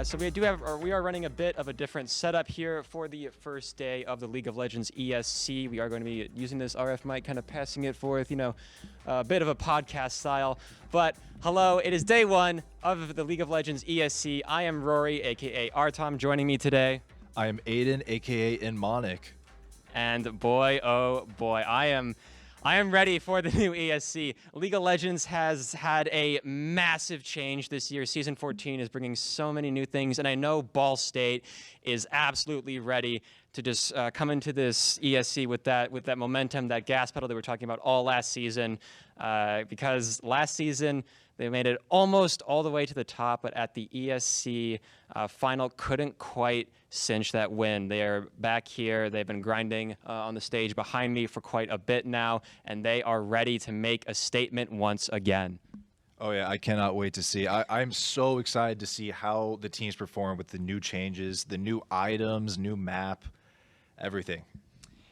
So we are running a bit of a different setup here for the first day of the League of Legends ESC. We are going to be using this RF mic, kind of passing it forth, a bit of a podcast style. But hello, it is day one of the League of Legends ESC. I am Rory, aka Artom, joining me today. I am Aiden, aka Inmonic. And boy, oh boy, I am ready for the new ESC. League of Legends has had a massive change this year. Season 14 is bringing so many new things, and I know Ball State is absolutely ready to just come into this ESC with that momentum, that gas pedal they were talking about all last season. Because last season they made it almost all the way to the top, but at the ESC final couldn't quite cinch that win. They are back here. They've been grinding on the stage behind me for quite a bit now, and they are ready to make a statement once again. Oh yeah, I cannot wait to see. I'm so excited to see how the teams perform with the new changes, the new items, new map, everything.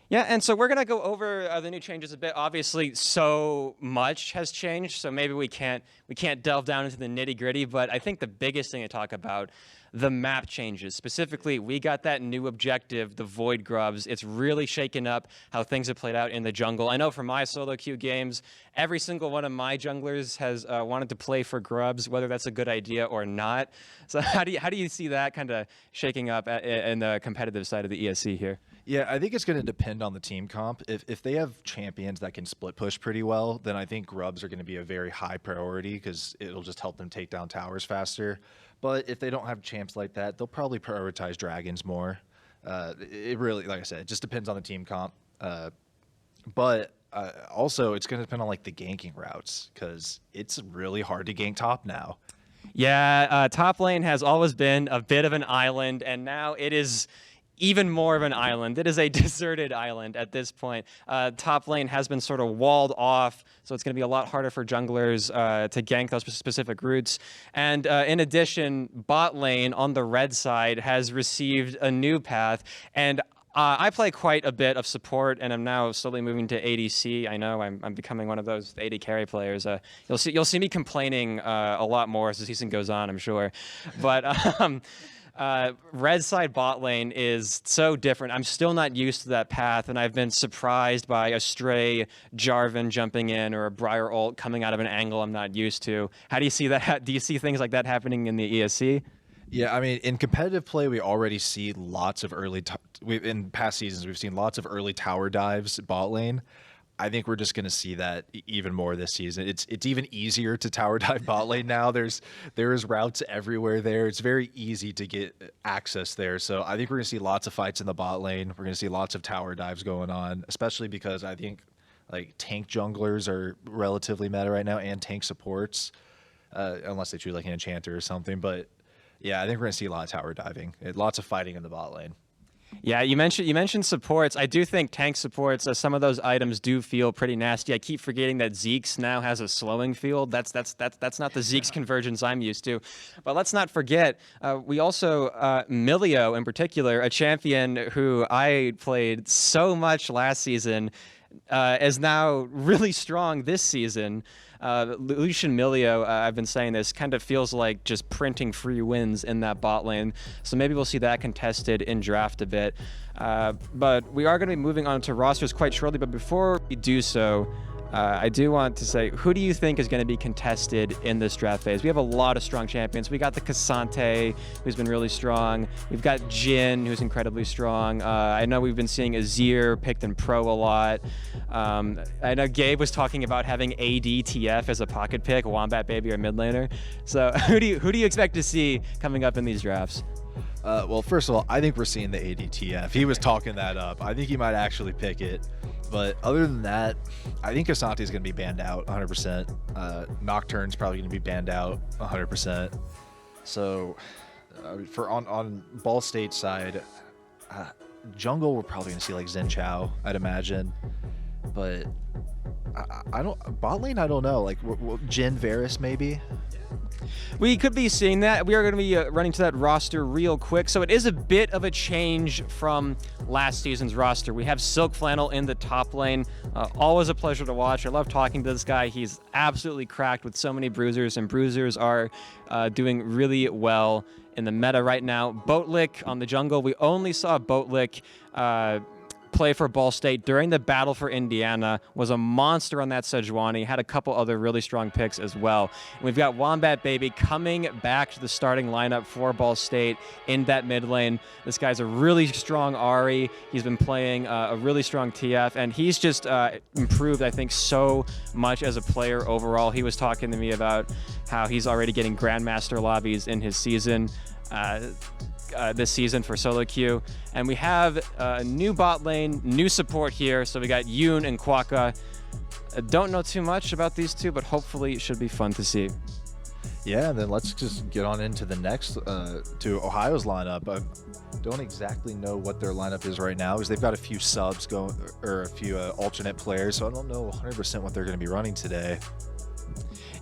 Yeah, and so we're going to go over the new changes a bit. Obviously, so much has changed, so maybe we can't delve down into the nitty-gritty, but I think the biggest thing to talk about, the map changes. Specifically, we got that new objective, the Void Grubs. It's really shaken up how things have played out in the jungle. I know for my solo queue games, every single one of my junglers has wanted to play for Grubs, whether that's a good idea or not. So how do you see that kind of shaking up in the competitive side of the ESC here? Yeah, I think it's going to depend on the team comp. If they have champions that can split push pretty well, then I think Grubs are going to be a very high priority because it'll just help them take down towers faster. But if they don't have champs like that, they'll probably prioritize dragons more. It really, like I said, it just depends on the team comp. But also, it's going to depend on like the ganking routes because it's really hard to gank top now. Yeah, top lane has always been a bit of an island, and now it is even more of an island. It is a deserted island at this point. Top lane has been sort of walled off, so it's going to be a lot harder for junglers to gank those specific routes. And in addition, bot lane on the red side has received a new path, and I play quite a bit of support, and I'm now slowly moving to ADC. I know I'm becoming one of those AD carry players. You'll see me complaining a lot more as the season goes on, I'm sure. But red side bot lane is so different. I'm still not used to that path, and I've been surprised by a stray Jarvan jumping in or a Briar ult coming out of an angle I'm not used to. How do you see that? Do you see things like that happening in the ESC? Yeah, I mean, in competitive play, we already see lots of in past seasons, we've seen lots of early tower dives bot lane. I think we're just going to see that even more this season. It's even easier to tower dive bot lane now. There's routes everywhere there. It's very easy to get access there. So I think we're going to see lots of fights in the bot lane. We're going to see lots of tower dives going on, especially because I think like tank junglers are relatively meta right now and tank supports, unless they choose like an enchanter or something. But yeah, I think we're gonna see a lot of tower diving, lots of fighting in the bot lane. Yeah, you mentioned supports. I do think tank supports, some of those items do feel pretty nasty. I keep forgetting that Zeke's now has a slowing field. That's not the Zeke's convergence I'm used to. But let's not forget, we also Milio in particular, a champion who I played so much last season, is now really strong this season. Lucian Milio, I've been saying this, kind of feels like just printing free wins in that bot lane. So maybe we'll see that contested in draft a bit. But we are going to be moving on to rosters quite shortly. But before we do so, I do want to say, who do you think is going to be contested in this draft phase? We have a lot of strong champions. We got the Cassante, who's been really strong. We've got Jin, who's incredibly strong. I know we've been seeing Azir picked in pro a lot. I know Gabe was talking about having ADTF as a pocket pick, Wombat Baby or mid laner. So who do you expect to see coming up in these drafts? Well, first of all, I think we're seeing the ADTF. He was talking that up. I think he might actually pick it. But other than that, I think Asante is going to be banned out 100%. Nocturne's probably going to be banned out 100%. So for on Ball State side, jungle we're probably going to see like Zen Chao, I'd imagine. But I don't bot lane. I don't know. Like Jin Varus maybe. We could be seeing that. We are going to be running to that roster real quick. So it is a bit of a change from last season's roster. We have Silk Flannel in the top lane. Always a pleasure to watch. I love talking to this guy. He's absolutely cracked with so many bruisers, and bruisers are doing really well in the meta right now. Boatlick on the jungle. We only saw Boatlick play for Ball State during the battle for Indiana, was a monster on that Sejuani, had a couple other really strong picks as well. And we've got Wombat Baby coming back to the starting lineup for Ball State in that mid lane. This guy's a really strong Ahri. He's been playing a really strong TF, and he's just improved, I think, so much as a player overall. He was talking to me about how he's already getting Grandmaster lobbies in his season. This season for solo queue, and we have a new bot lane, new support here. So we got Yoon and Kwaka. Don't know too much about these two, but hopefully it should be fun to see. Yeah, and then let's just get on into the next to Ohio's lineup. I don't exactly know what their lineup is right now, because they've got a few subs going, or a few alternate players, so I don't know 100% what they're going to be running today.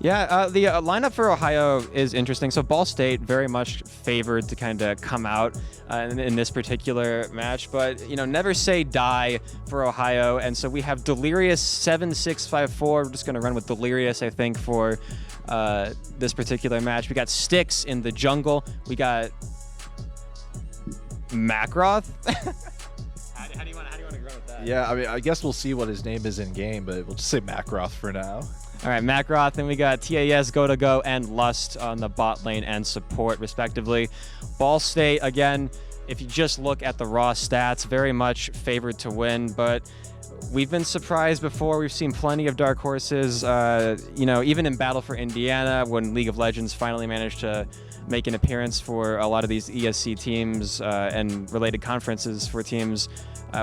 Yeah, the lineup for Ohio is interesting. So Ball State very much favored to kind of come out in this particular match, but never say die for Ohio. And so we have Delirious 7654. We're just going to run with Delirious, I think, for this particular match. We got Styx in the jungle. We got Macroth. How do you want to run with that? Yeah, I mean, I guess we'll see what his name is in game, but we'll just say Macroth for now. All right, Macroth, and we got TAS, Go, and Lust on the bot lane and support, respectively. Ball State, again, if you just look at the raw stats, very much favored to win, but we've been surprised before. We've seen plenty of dark horses, even in Battle for Indiana, when League of Legends finally managed to make an appearance for a lot of these ESC teams and related conferences for teams.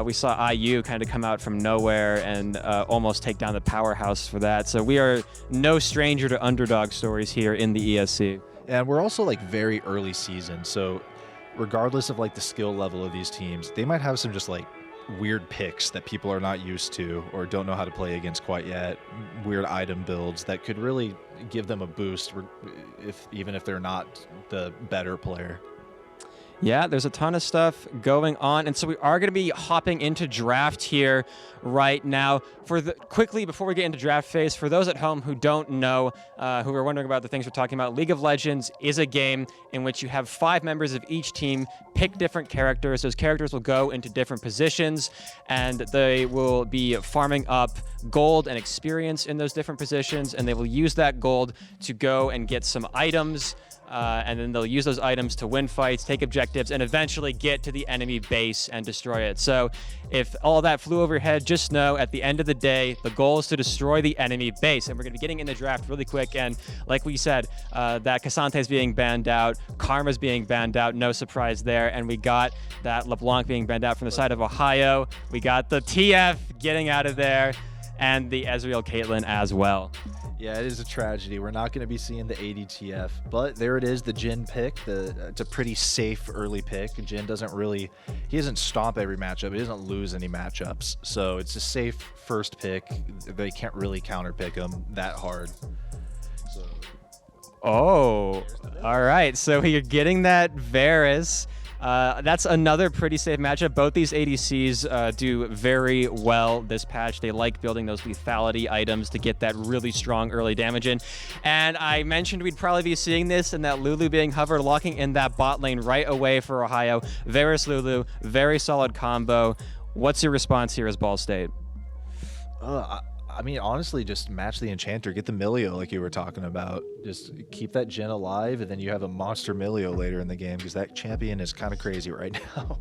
We saw IU kind of come out from nowhere and almost take down the powerhouse for that. So we are no stranger to underdog stories here in the ESC. And we're also like very early season. So regardless of like the skill level of these teams, they might have some just like weird picks that people are not used to or don't know how to play against quite yet. Weird item builds that could really give them a boost even if they're not the better player. Yeah, there's a ton of stuff going on, and so we are going to be hopping into draft here right now. Quickly, before we get into draft phase, for those at home who don't know, who are wondering about the things we're talking about, League of Legends is a game in which you have 5 members of each team pick different characters. Those characters will go into different positions, and they will be farming up gold and experience in those different positions, and they will use that gold to go and get some items and then they'll use those items to win fights, take objectives, and eventually get to the enemy base and destroy it. So if all that flew overhead, just know at the end of the day, the goal is to destroy the enemy base. And we're going to be getting in the draft really quick. And like we said, that Casante's being banned out, Karma's being banned out, no surprise there. And we got that LeBlanc being banned out from the side of Ohio. We got the TF getting out of there, and the Ezreal Caitlyn as well. Yeah, it is a tragedy. We're not going to be seeing the ADTF, but there it is, the Jhin pick. It's a pretty safe early pick. Jhin he doesn't stomp every matchup. He doesn't lose any matchups. So it's a safe first pick. They can't really counter pick him that hard. So. Oh, all right. So you're getting that Varus. That's another pretty safe matchup. Both these ADCs do very well this patch. They like building those lethality items to get that really strong early damage in. And I mentioned we'd probably be seeing this and that Lulu being hovered, locking in that bot lane right away for Ohio. Varus Lulu, very solid combo. What's your response here as Ball State? I mean, honestly, just match the Enchanter, get the Milio like you were talking about. Just keep that Jhin alive, and then you have a monster Milio later in the game, because that champion is kind of crazy right now.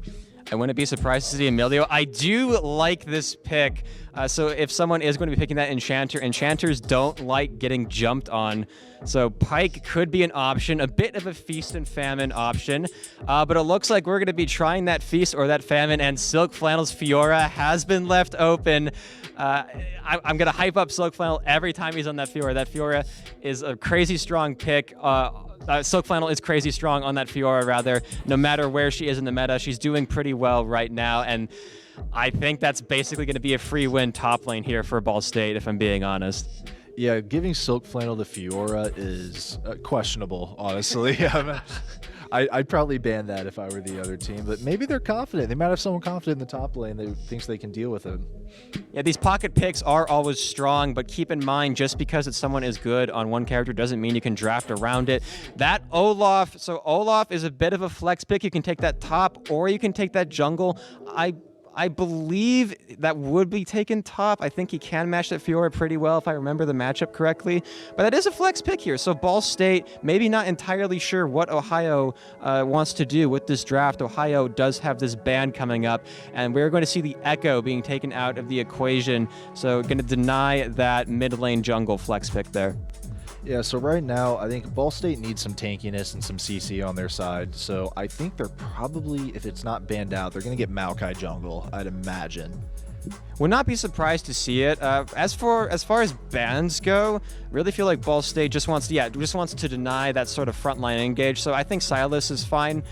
I wouldn't be surprised to see Emilio. I do like this pick. So if someone is going to be picking that Enchanter, Enchanters don't like getting jumped on. So Pyke could be an option, a bit of a feast and famine option. But it looks like we're going to be trying that feast or that famine, and Silk Flannel's Fiora has been left open. I'm going to hype up Silk Flannel every time he's on that Fiora. That Fiora is a crazy strong pick. Silk Flannel is crazy strong on that Fiora, rather. No matter where she is in the meta, she's doing pretty well right now, and I think that's basically going to be a free win top lane here for Ball State, if I'm being honest. Yeah, giving Silk Flannel the Fiora is questionable, honestly. I'd probably ban that if I were the other team, but maybe they're confident. They might have someone confident in the top lane that thinks they can deal with him. Yeah, these pocket picks are always strong, but keep in mind, just because someone is good on one character doesn't mean you can draft around it. That Olaf, so Olaf is a bit of a flex pick. You can take that top, or you can take that jungle. I believe that would be taken top. I think he can match that Fiora pretty well if I remember the matchup correctly. But that is a flex pick here. So Ball State, maybe not entirely sure what Ohio wants to do with this draft. Ohio does have this ban coming up, and we're going to see the Echo being taken out of the equation. So going to deny that mid lane jungle flex pick there. Yeah, so right now, I think Ball State needs some tankiness and some CC on their side. So I think they're probably, if it's not banned out, they're going to get Maokai jungle, I'd imagine. Would not be surprised to see it. As far as bans go, really feel like Ball State just wants to deny that sort of frontline engage. So I think Silas is fine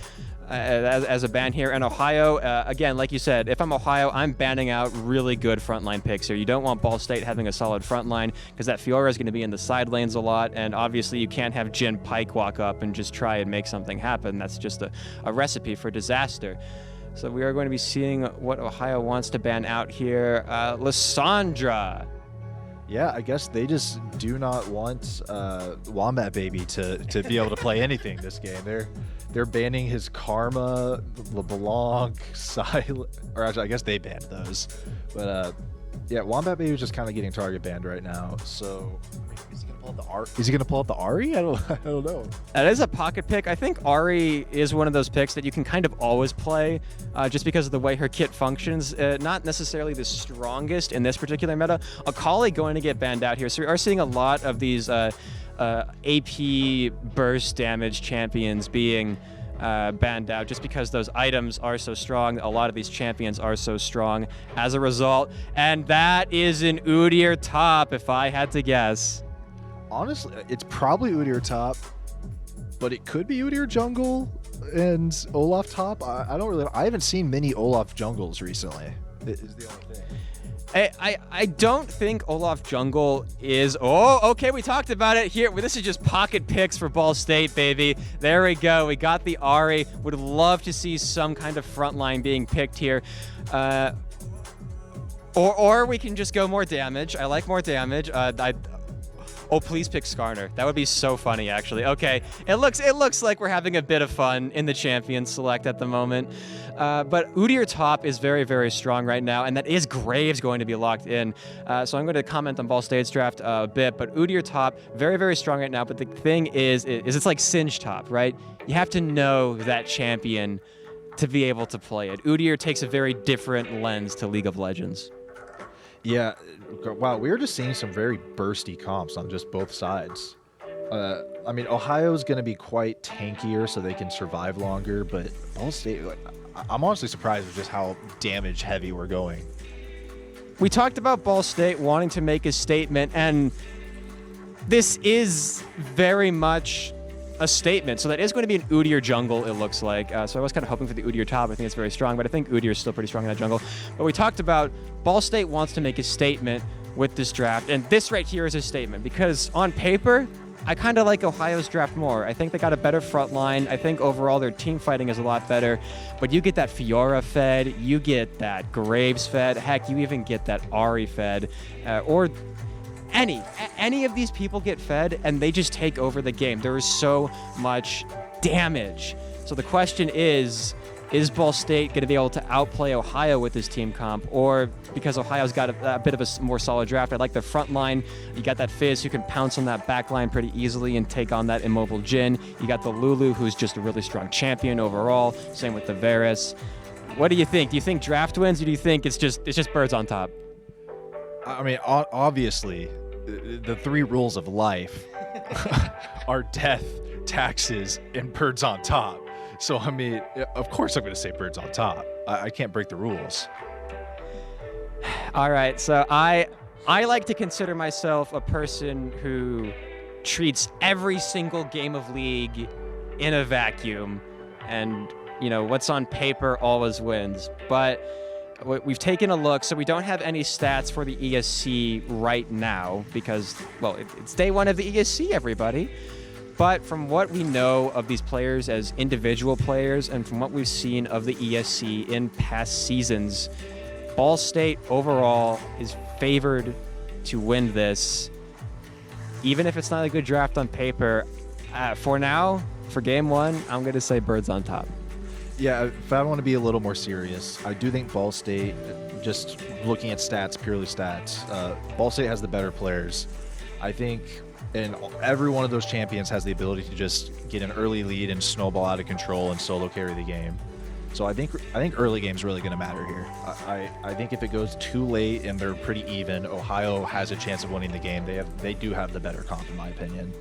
as a ban here. And Ohio, again, like you said, if I'm Ohio, I'm banning out really good frontline picks here. You don't want Ball State having a solid frontline, because that Fiora is going to be in the side lanes a lot, and obviously you can't have Jhin Pyke walk up and just try and make something happen. That's just a recipe for disaster. So we are going to be seeing what Ohio wants to ban out here. Lysandra. Yeah, I guess they just do not want Wombat Baby to be able to play anything this game. They're banning his Karma, LeBlanc, Silent, or actually I guess they banned those. But yeah, Wombat Baby is just kind of getting target banned right now. So is he gonna pull out the Ari? Is he gonna pull out the Ari? I don't know. That is a pocket pick. I think Ari is one of those picks that you can kind of always play, just because of the way her kit functions. Not necessarily the strongest in this particular meta. Akali going to get banned out here. So we are seeing a lot of these AP burst damage champions being banned out, just because those items are so strong. A lot of these champions are so strong as a result. And that is an Udyr top, if I had to guess. Honestly, it's probably Udyr top, but it could be Udyr jungle and Olaf top. I haven't seen many Olaf jungles recently. Is the only thing. I don't think Olaf jungle is... Oh, okay, we talked about it here. This is just pocket picks for Ball State, baby. There we go. We got the Ari. Would love to see some kind of front line being picked here. Or we can just go more damage. I like more damage. Oh, please pick Skarner. That would be so funny, actually. Okay, it looks like we're having a bit of fun in the champion select at the moment. But Udyr top is very, very strong right now, and that is Graves going to be locked in. So I'm going to comment on Ball State's draft a bit, but Udyr top, very, very strong right now. But the thing is it's like Singe top, right? You have to know that champion to be able to play it. Udyr takes a very different lens to League of Legends. Yeah, wow, we were just seeing some very bursty comps on just both sides. I mean, Ohio's going to be quite tankier, so they can survive longer, but Ball State, I'm honestly surprised with just how damage heavy we're going. We talked about Ball State wanting to make a statement, and this is very much a statement. So that is going to be an Udyr jungle, it looks like. So I was kind of hoping for the Udyr top. I think it's very strong, but I think Udyr is still pretty strong in that jungle. But we talked about Ball State wants to make a statement with this draft, and this right here is a statement because on paper, I kind of like Ohio's draft more. I think they got a better front line. I think overall their team fighting is a lot better. But you get that Fiora fed, you get that Graves fed, heck, you even get that Ari fed, or any of these people get fed and they just take over the game. There is so much damage. So the question is Ball State going to be able to outplay Ohio with this team comp? Or because Ohio's got a bit of a more solid draft, I like the front line. You got that Fizz who can pounce on that back line pretty easily and take on that immobile Jhin. You got the Lulu who's just a really strong champion overall. Same with the Varus. What do you think? Do you think draft wins, or do you think it's just birds on top? I mean, obviously, the three rules of life are death, taxes, and birds on top. So, I mean, of course I'm going to say birds on top. I can't break the rules. All right, so I like to consider myself a person who treats every single game of League in a vacuum, and, you know, what's on paper always wins. But we've taken a look, so we don't have any stats for the ESC right now because, well, it's day one of the ESC, everybody. But from what we know of these players as individual players and from what we've seen of the ESC in past seasons, Ball State overall is favored to win this. Even if it's not a good draft on paper, for now, for game one, I'm going to say birds on top. Yeah, if I want to be a little more serious, I do think Ball State, just looking at stats, purely stats, Ball State has the better players. I think, and every one of those champions has the ability to just get an early lead and snowball out of control and solo carry the game. So I think early game's really going to matter here. I think if it goes too late and they're pretty even, Ohio has a chance of winning the game. They do have the better comp, in my opinion.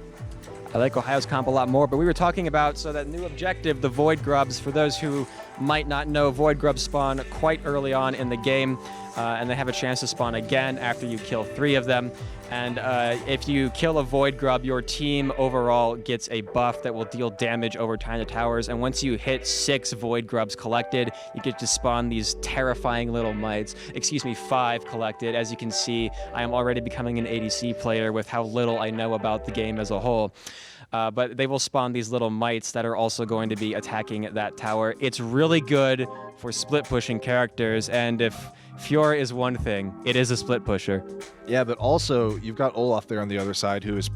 I like Ohio's comp a lot more, but we were talking about, so that new objective, the Void Grubs. For those who might not know, Void Grubs spawn quite early on in the game, and they have a chance to spawn again after you kill 3 of them. And if you kill a Void Grub, your team overall gets a buff that will deal damage over time to towers. And once you hit 6 Void Grubs collected, you get to spawn these terrifying little mites. 5 collected. As you can see, I am already becoming an ADC player with how little I know about the game as a whole. But they will spawn these little mites that are also going to be attacking that tower. It's really good for split pushing characters, and if Fiora is one thing, it is a split pusher. Yeah, but also you've got Olaf there on the other side, who is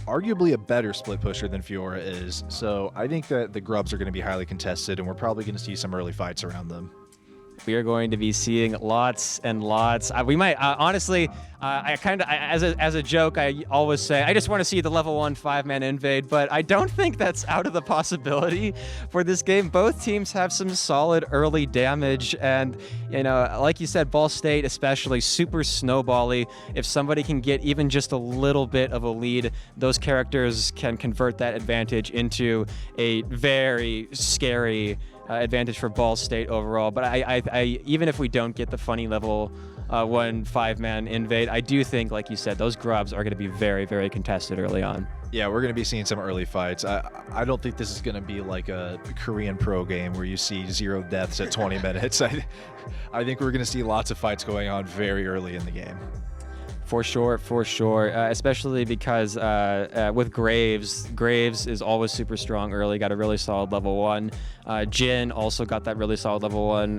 arguably a better split pusher than Fiora is. So I think that the Grubs are going to be highly contested, and we're probably going to see some early fights around them. We are going to be seeing lots and lots. We might, honestly, as a joke, I always say, I just want to see the level 1 5-man invade, but I don't think that's out of the possibility for this game. Both teams have some solid early damage, and, you know, like you said, Ball State especially, super snowbally. If somebody can get even just a little bit of a lead, those characters can convert that advantage into a very scary advantage for Ball State overall. But I even if we don't get the funny level 1 5-man invade, I do think, like you said, those Grubs are going to be very, very contested early on. Yeah, we're going to be seeing some early fights. I don't think this is going to be like a Korean pro game where you see 0 deaths at 20 minutes. I think we're going to see lots of fights going on very early in the game. For sure, for sure. Especially because with Graves is always super strong early, got a really solid level 1. Jin also got that really solid level 1.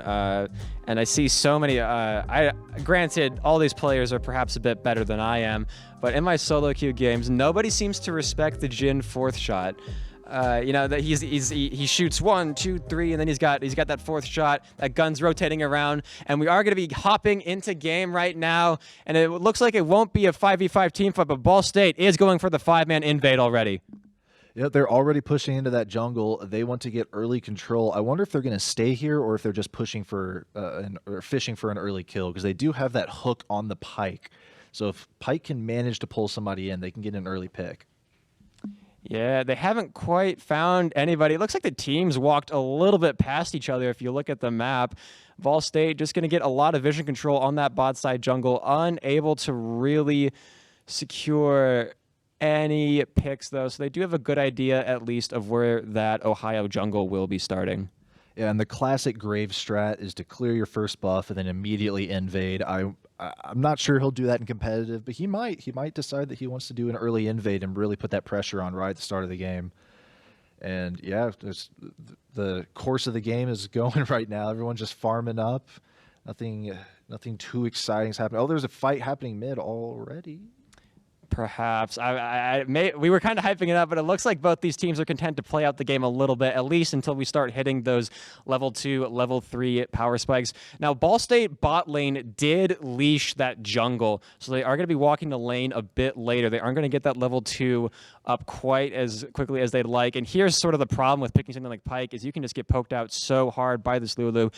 And I see so many, granted, all these players are perhaps a bit better than I am, but in my solo queue games, nobody seems to respect the Jin 4th shot. That he shoots 1, 2, 3, and then he's got that 4th shot. That gun's rotating around, and we are going to be hopping into game right now. And it looks like it won't be a 5v5 team fight, but Ball State is going for the 5-man invade already. Yeah, they're already pushing into that jungle. They want to get early control. I wonder if they're going to stay here or if they're just pushing for or fishing for an early kill, because they do have that hook on the Pyke. So if Pyke can manage to pull somebody in, they can get an early pick. Yeah, they haven't quite found anybody. It looks like the teams walked a little bit past each other if you look at the map. Vol State just going to get a lot of vision control on that bot side jungle, unable to really secure any picks, though. So they do have a good idea, at least, of where that Ohio jungle will be starting. Yeah, and the classic Graves strat is to clear your first buff and then immediately invade. I'm not sure he'll do that in competitive, but he might decide that he wants to do an early invade and really put that pressure on right at the start of the game. And yeah, the course of the game is going right now. Everyone's just farming up. Nothing too exciting is happening. Oh, there's a fight happening mid already. Perhaps. We were kind of hyping it up, but it looks like both these teams are content to play out the game a little bit, at least until we start hitting those level 2, level 3 power spikes. Now, Ball State bot lane did leash that jungle, so they are going to be walking the lane a bit later. They aren't going to get that level 2 up quite as quickly as they'd like. And here's sort of the problem with picking something like Pyke, is you can just get poked out so hard by this Lulu.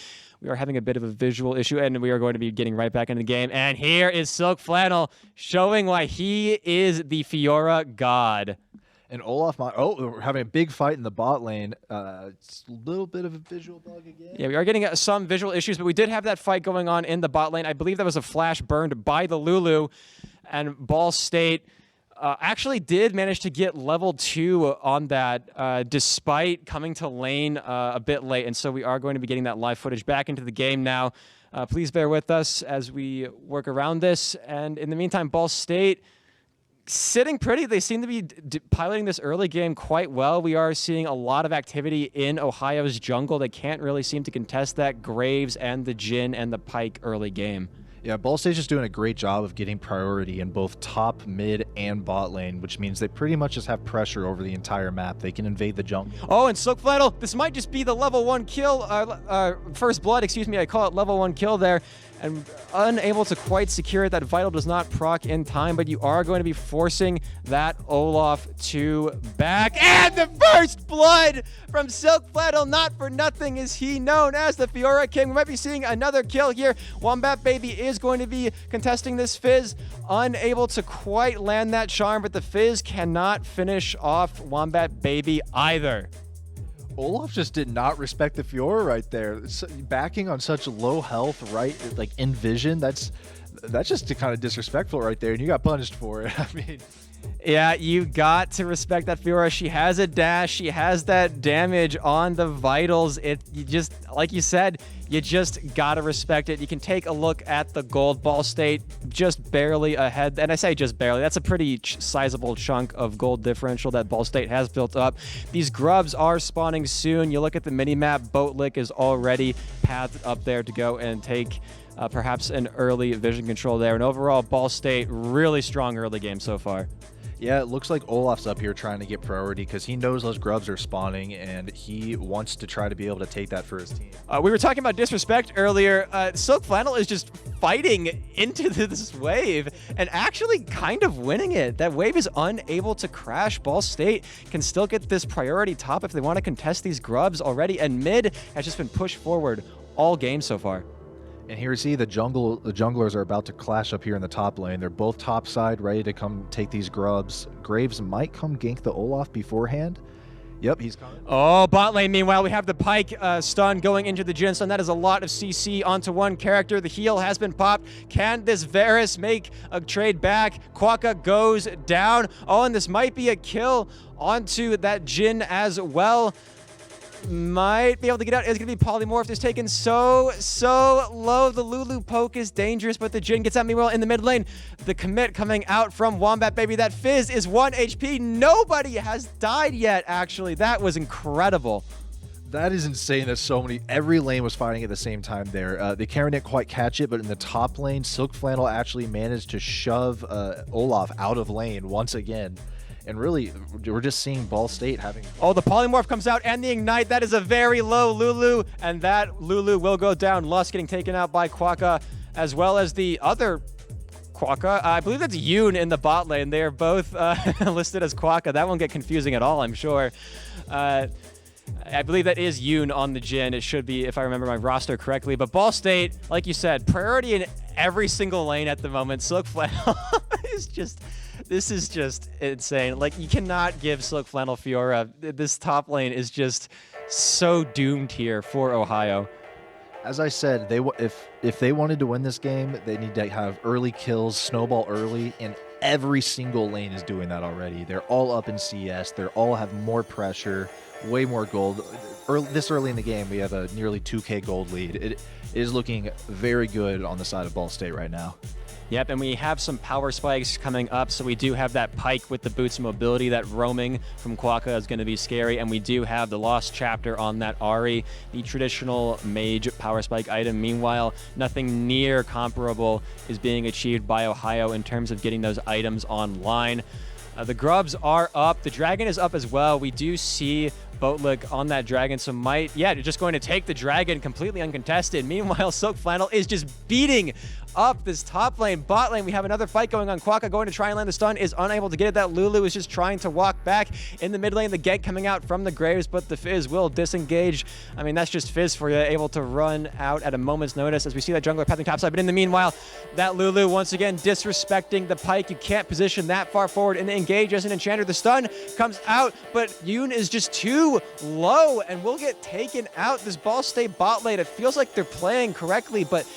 We are having a bit of a visual issue, and we are going to be getting right back into the game. And here is Silk Flannel showing why he is the Fiora god. And Olaf, we're having a big fight in the bot lane. It's a little bit of a visual bug again. Yeah, we are getting some visual issues, but we did have that fight going on in the bot lane. I believe that was a flash burned by the Lulu, and Ball State actually did manage to get level 2 on that despite coming to lane a bit late. And so we are going to be getting that live footage back into the game now. Please bear with us as we work around this. And in the meantime, Ball State sitting pretty. They seem to be piloting this early game quite well. We are seeing a lot of activity in Ohio's jungle. They can't really seem to contest that Graves and the Jin and the Pyke early game. Yeah, Ball State's just doing a great job of getting priority in both top, mid, and bot lane, which means they pretty much just have pressure over the entire map. They can invade the jungle. Oh, and Silk Flannel, this might just be the level 1 kill, first blood, excuse me, I call it level 1 kill there. And unable to quite secure it. That Vital does not proc in time, but you are going to be forcing that Olaf to back. And the first blood from Silk Flannel. Not for nothing is he known as the Fiora King. We might be seeing another kill here. Wombat Baby is going to be contesting this Fizz. Unable to quite land that charm, but the Fizz cannot finish off Wombat Baby either. Olaf just did not respect the Fiora right there. Backing on such low health, right? Like in vision, that's just kind of disrespectful right there, and you got punished for it. I mean, yeah, you got to respect that Fiora. She has a dash. She has that damage on the vitals. You just, like you said, you just got to respect it. You can take a look at the gold. Ball State just barely ahead. And I say just barely. That's a pretty sizable chunk of gold differential that Ball State has built up. These grubs are spawning soon. You look at the mini-map. Boatlick is already pathed up there to go and take perhaps an early vision control there. And overall, Ball State, really strong early game so far. Yeah, it looks like Olaf's up here trying to get priority because he knows those grubs are spawning and he wants to try to be able to take that for his team. We were talking about disrespect earlier. Silk Flannel is just fighting into this wave and actually kind of winning it. That wave is unable to crash. Ball State can still get this priority top if they want to contest these grubs already, and mid has just been pushed forward all game so far. And here we see the junglers are about to clash up here in the top lane. They're both top side, ready to come take these grubs. Graves might come gank the Olaf beforehand. Yep, he's coming. Oh, bot lane, meanwhile, we have the Pyke stun going into the Jin stun. That is a lot of CC onto one character. The heal has been popped. Can this Varus make a trade back? Quokka goes down. Oh, and this might be a kill onto that Jin as well. might be able to get out. It's going to be Polymorph. Is taken so low. The Lulu poke is dangerous, but the Jhin gets out. Meanwhile, in the mid lane, the commit coming out from Wombat Baby. That Fizz is 1 HP. Nobody has died yet, actually. That was incredible. That is insane that every lane was fighting at the same time there. The Karen didn't quite catch it, but in the top lane, Silk Flannel actually managed to shove Olaf out of lane once again. And really, we're just seeing Ball State having... Oh, the Polymorph comes out and the Ignite. That is a very low Lulu, and that Lulu will go down. Lust getting taken out by Quokka, as well as the other Quokka. I believe that's Yoon in the bot lane. They are both listed as Quokka. That won't get confusing at all, I'm sure. I believe that is Yoon on the Jhin. It should be, if I remember my roster correctly. But Ball State, like you said, priority in every single lane at the moment. Silk Flannel is just... This is just insane. Like, you cannot give Silk Flannel Fiora. This top lane is just so doomed here for Ohio. As I said, if they wanted to win this game, they need to have early kills, snowball early, and every single lane is doing that already. They're all up in CS. They all have more pressure, way more gold. This early in the game, we have a nearly 2K gold lead. It is looking very good on the side of Ball State right now. Yep, and we have some power spikes coming up, so we do have that Pike with the boots of mobility. That roaming from Quokka is going to be scary, and we do have the Lost Chapter on that Ahri, the traditional mage power spike item. Meanwhile, nothing near comparable is being achieved by Ohio in terms of getting those items online. The grubs are up. The dragon is up as well. We do see Boatlick on that dragon, so they're just going to take the dragon completely uncontested. Meanwhile, Silk Flannel is just beating up this top lane. Bot lane, we have another fight going on. Quokka going to try and land the stun, is unable to get it. That Lulu is just trying to walk back. In the mid lane, the gank coming out from the Graves, but the Fizz will disengage. I mean, that's just Fizz for you, able to run out at a moment's notice as we see that jungler pathing topside. But in the meanwhile, that Lulu once again disrespecting the Pike. You can't position that far forward and engage as an enchanter. The stun comes out, but Yoon is just too low and will get taken out. This Ball State bot lane, it feels like they're playing correctly, but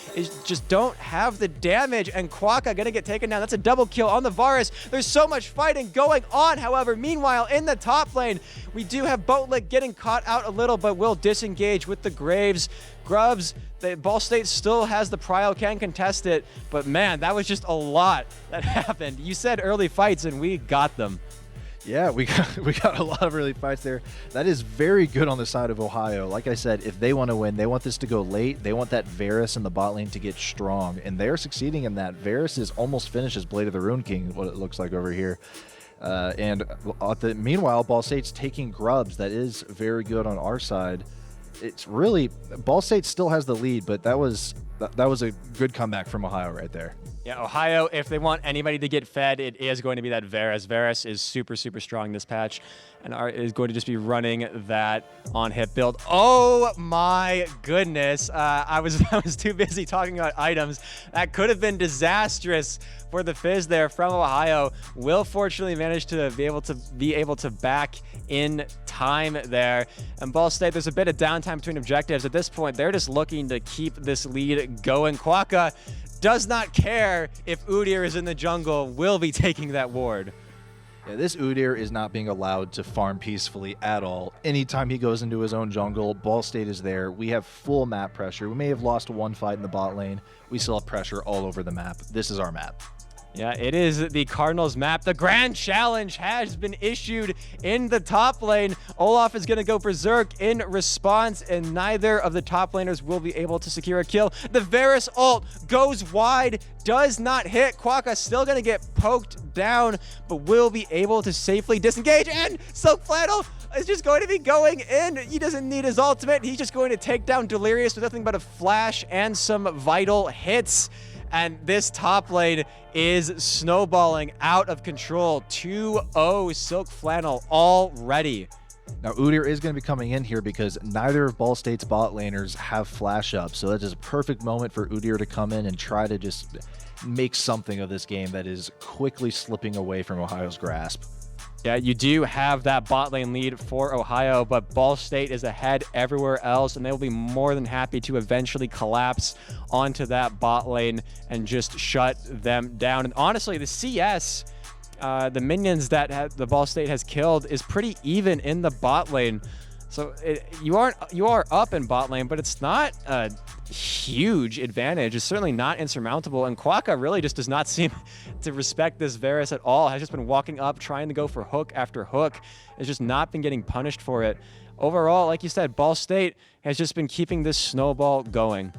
just don't have the damage, and Quokka gonna get taken down. That's a double kill on the Varus. There's so much fighting going on, however. Meanwhile, in the top lane, we do have Boatlick getting caught out a little, but will disengage with the Graves. Grubs, the Ball State still has the prio, can contest it, but man, that was just a lot that happened. You said early fights, and we got them. Yeah, we got a lot of early fights there. That is very good on the side of Ohio. Like I said, if they want to win, they want this to go late. They want that Varus in the bot lane to get strong, and they're succeeding in that. Varus is almost finished as Blade of the Rune King, what it looks like over here. Meanwhile, Ball State's taking grubs. That is very good on our side. It's really, Ball State still has the lead, but that was a good comeback from Ohio right there. Yeah, Ohio, if they want anybody to get fed, it is going to be that Varus. Varus is super strong this patch, and is going to just be running that on-hit build. Oh my goodness. I was too busy talking about items. That could have been disastrous for the Fizz there from Ohio. Will fortunately manage to be able to back in time there. And Ball State, there's a bit of downtime between objectives. At this point, they're just looking to keep this lead going. Quokka does not care if Udyr is in the jungle, will be taking that ward. Yeah, this Udyr is not being allowed to farm peacefully at all. Anytime he goes into his own jungle, Ball State is there. We have full map pressure. We may have lost one fight in the bot lane. We still have pressure all over the map. This is our map. Yeah, it is the Cardinals map. The grand challenge has been issued in the top lane. Olaf is going to go berserk in response, and neither of the top laners will be able to secure a kill. The Varus ult goes wide, does not hit. Quokka still going to get poked down, but will be able to safely disengage. And Silk Flannel is just going to be going in. He doesn't need his ultimate. He's just going to take down Delirious with nothing but a flash and some vital hits. And this top lane is snowballing out of control. 2-0 Silk Flannel already. Now, Udyr is going to be coming in here because neither of Ball State's bot laners have flash up. So that is a perfect moment for Udyr to come in and try to just make something of this game that is quickly slipping away from Ohio's grasp. Yeah, you do have that bot lane lead for Ohio, but Ball State is ahead everywhere else, and they will be more than happy to eventually collapse onto that bot lane and just shut them down. And honestly, the CS, the minions that the Ball State has killed is pretty even in the bot lane. So you are up in bot lane, but it's not a huge advantage. It's certainly not insurmountable, and Quokka really just does not seem to respect this Varus at all. Has just been walking up, trying to go for hook after hook. Has just not been getting punished for it. Overall, like you said, Ball State has just been keeping this snowball going.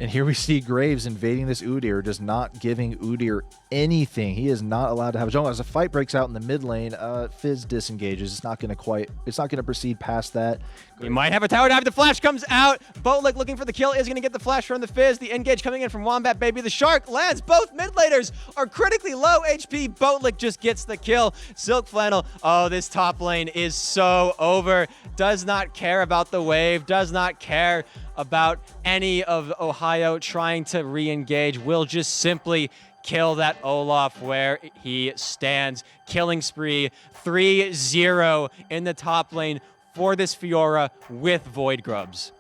And here we see Graves invading this Udyr, just not giving Udyr anything. He is not allowed to have a jungle. As a fight breaks out in the mid lane, Fizz disengages. It's not going to proceed past that. You might have a tower dive. The flash comes out. Boatlick looking for the kill is going to get the flash from the Fizz. The engage coming in from Wombat Baby. The Shark lands. Both mid laners are critically low HP. Boatlick just gets the kill. Silk Flannel. Oh, this top lane is so over. Does not care about the wave. Does not care about any of Ohio trying to re-engage. Will just simply kill that Olaf where he stands. Killing spree 3-0 in the top lane for this Fiora with Void Grubs.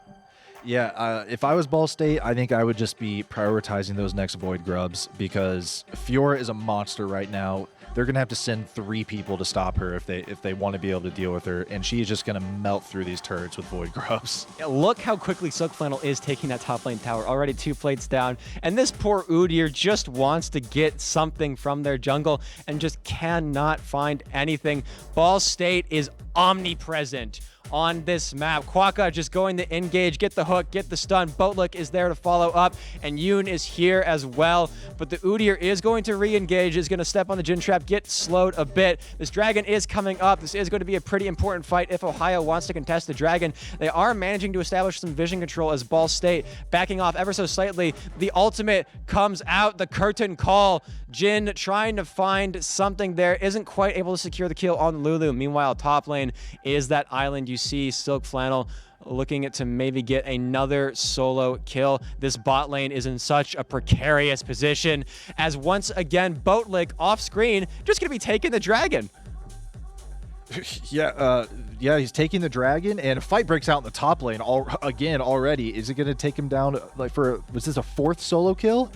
Yeah, if I was Ball State, I think I would just be prioritizing those next Void Grubs because Fiora is a monster right now. They're going to have to send 3 people to stop her if they want to be able to deal with her, and she is just going to melt through these turrets with Void Grubs. Yeah, look how quickly Silk Flannel is taking that top lane tower. Already 2 plates down, and this poor Udyr just wants to get something from their jungle and just cannot find anything. Ball State is omnipresent on this map. Quokka just going to engage, get the hook, get the stun. Boatlick is there to follow up, and Yoon is here as well. But the Udyr is going to re-engage, is going to step on the Jin Trap, get slowed a bit. This dragon is coming up. This is going to be a pretty important fight if Ohio wants to contest the dragon. They are managing to establish some vision control as Ball State backing off ever so slightly. The ultimate comes out, the curtain call. Jin trying to find something there, isn't quite able to secure the kill on Lulu. Meanwhile, top lane is that island. You see Silk Flannel looking to maybe get another solo kill. This bot lane is in such a precarious position as once again Boatlick off screen just gonna be taking the dragon. Yeah, he's taking the dragon, and a fight breaks out in the top lane already. Is it going to take him down like was this a 4th solo kill?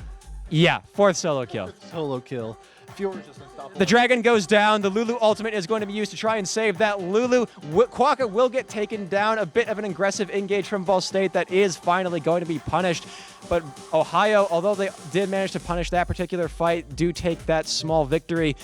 Yeah, 4th solo kill. Solo kill. Fiora's just unstoppable. The dragon goes down. The Lulu ultimate is going to be used to try and save that Lulu. Quokka will get taken down. A bit of an aggressive engage from Ball State that is finally going to be punished. But Ohio, although they did manage to punish that particular fight, do take that small victory.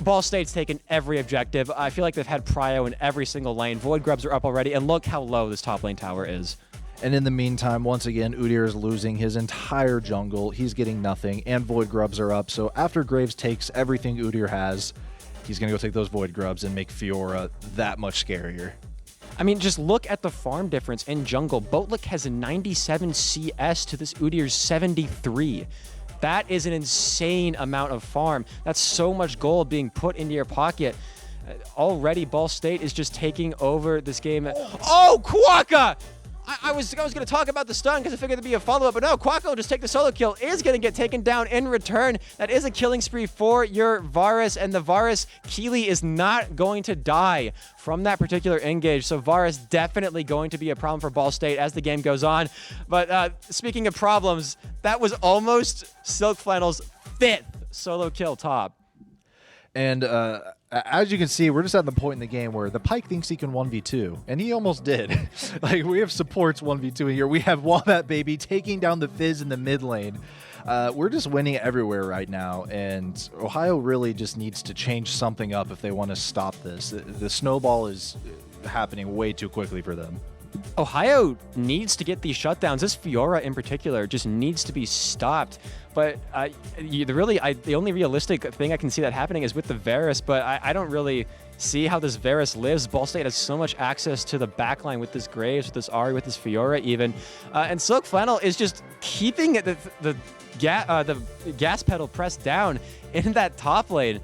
Ball State's taken every objective. I feel like they've had prio in every single lane. Void Grubs are up already, and look how low this top lane tower is. And in the meantime, once again, Udyr is losing his entire jungle. He's getting nothing, and Void Grubs are up. So after Graves takes everything Udyr has, he's going to go take those Void Grubs and make Fiora that much scarier. I mean, just look at the farm difference in jungle. Boatlick has a 97 CS to this Udyr's 73. That is an insane amount of farm. That's so much gold being put into your pocket. Already, Ball State is just taking over this game. Oh, Quokka! I was going to talk about the stun because I figured there'd be a follow-up, but no, Quokka will just take the solo kill, is going to get taken down in return. That is a killing spree for your Varus, and the Varus Keely is not going to die from that particular engage, so Varus definitely going to be a problem for Ball State as the game goes on. But speaking of problems, that was almost Silk Flannel's 5th solo kill top. And as you can see, we're just at the point in the game where the Pyke thinks he can 1v2, and he almost did. Like, we have supports 1v2 here. We have Wombat Baby taking down the Fizz in the mid lane. We're just winning everywhere right now, and Ohio really just needs to change something up if they want to stop this. The snowball is happening way too quickly for them. Ohio needs to get these shutdowns. This Fiora in particular just needs to be stopped. But the only realistic thing I can see that happening is with the Varus, but I don't really see how this Varus lives. Ball State has so much access to the backline with this Graves, with this Ahri, with this Fiora even. And Silk Flannel is just keeping the gas pedal pressed down in that top lane.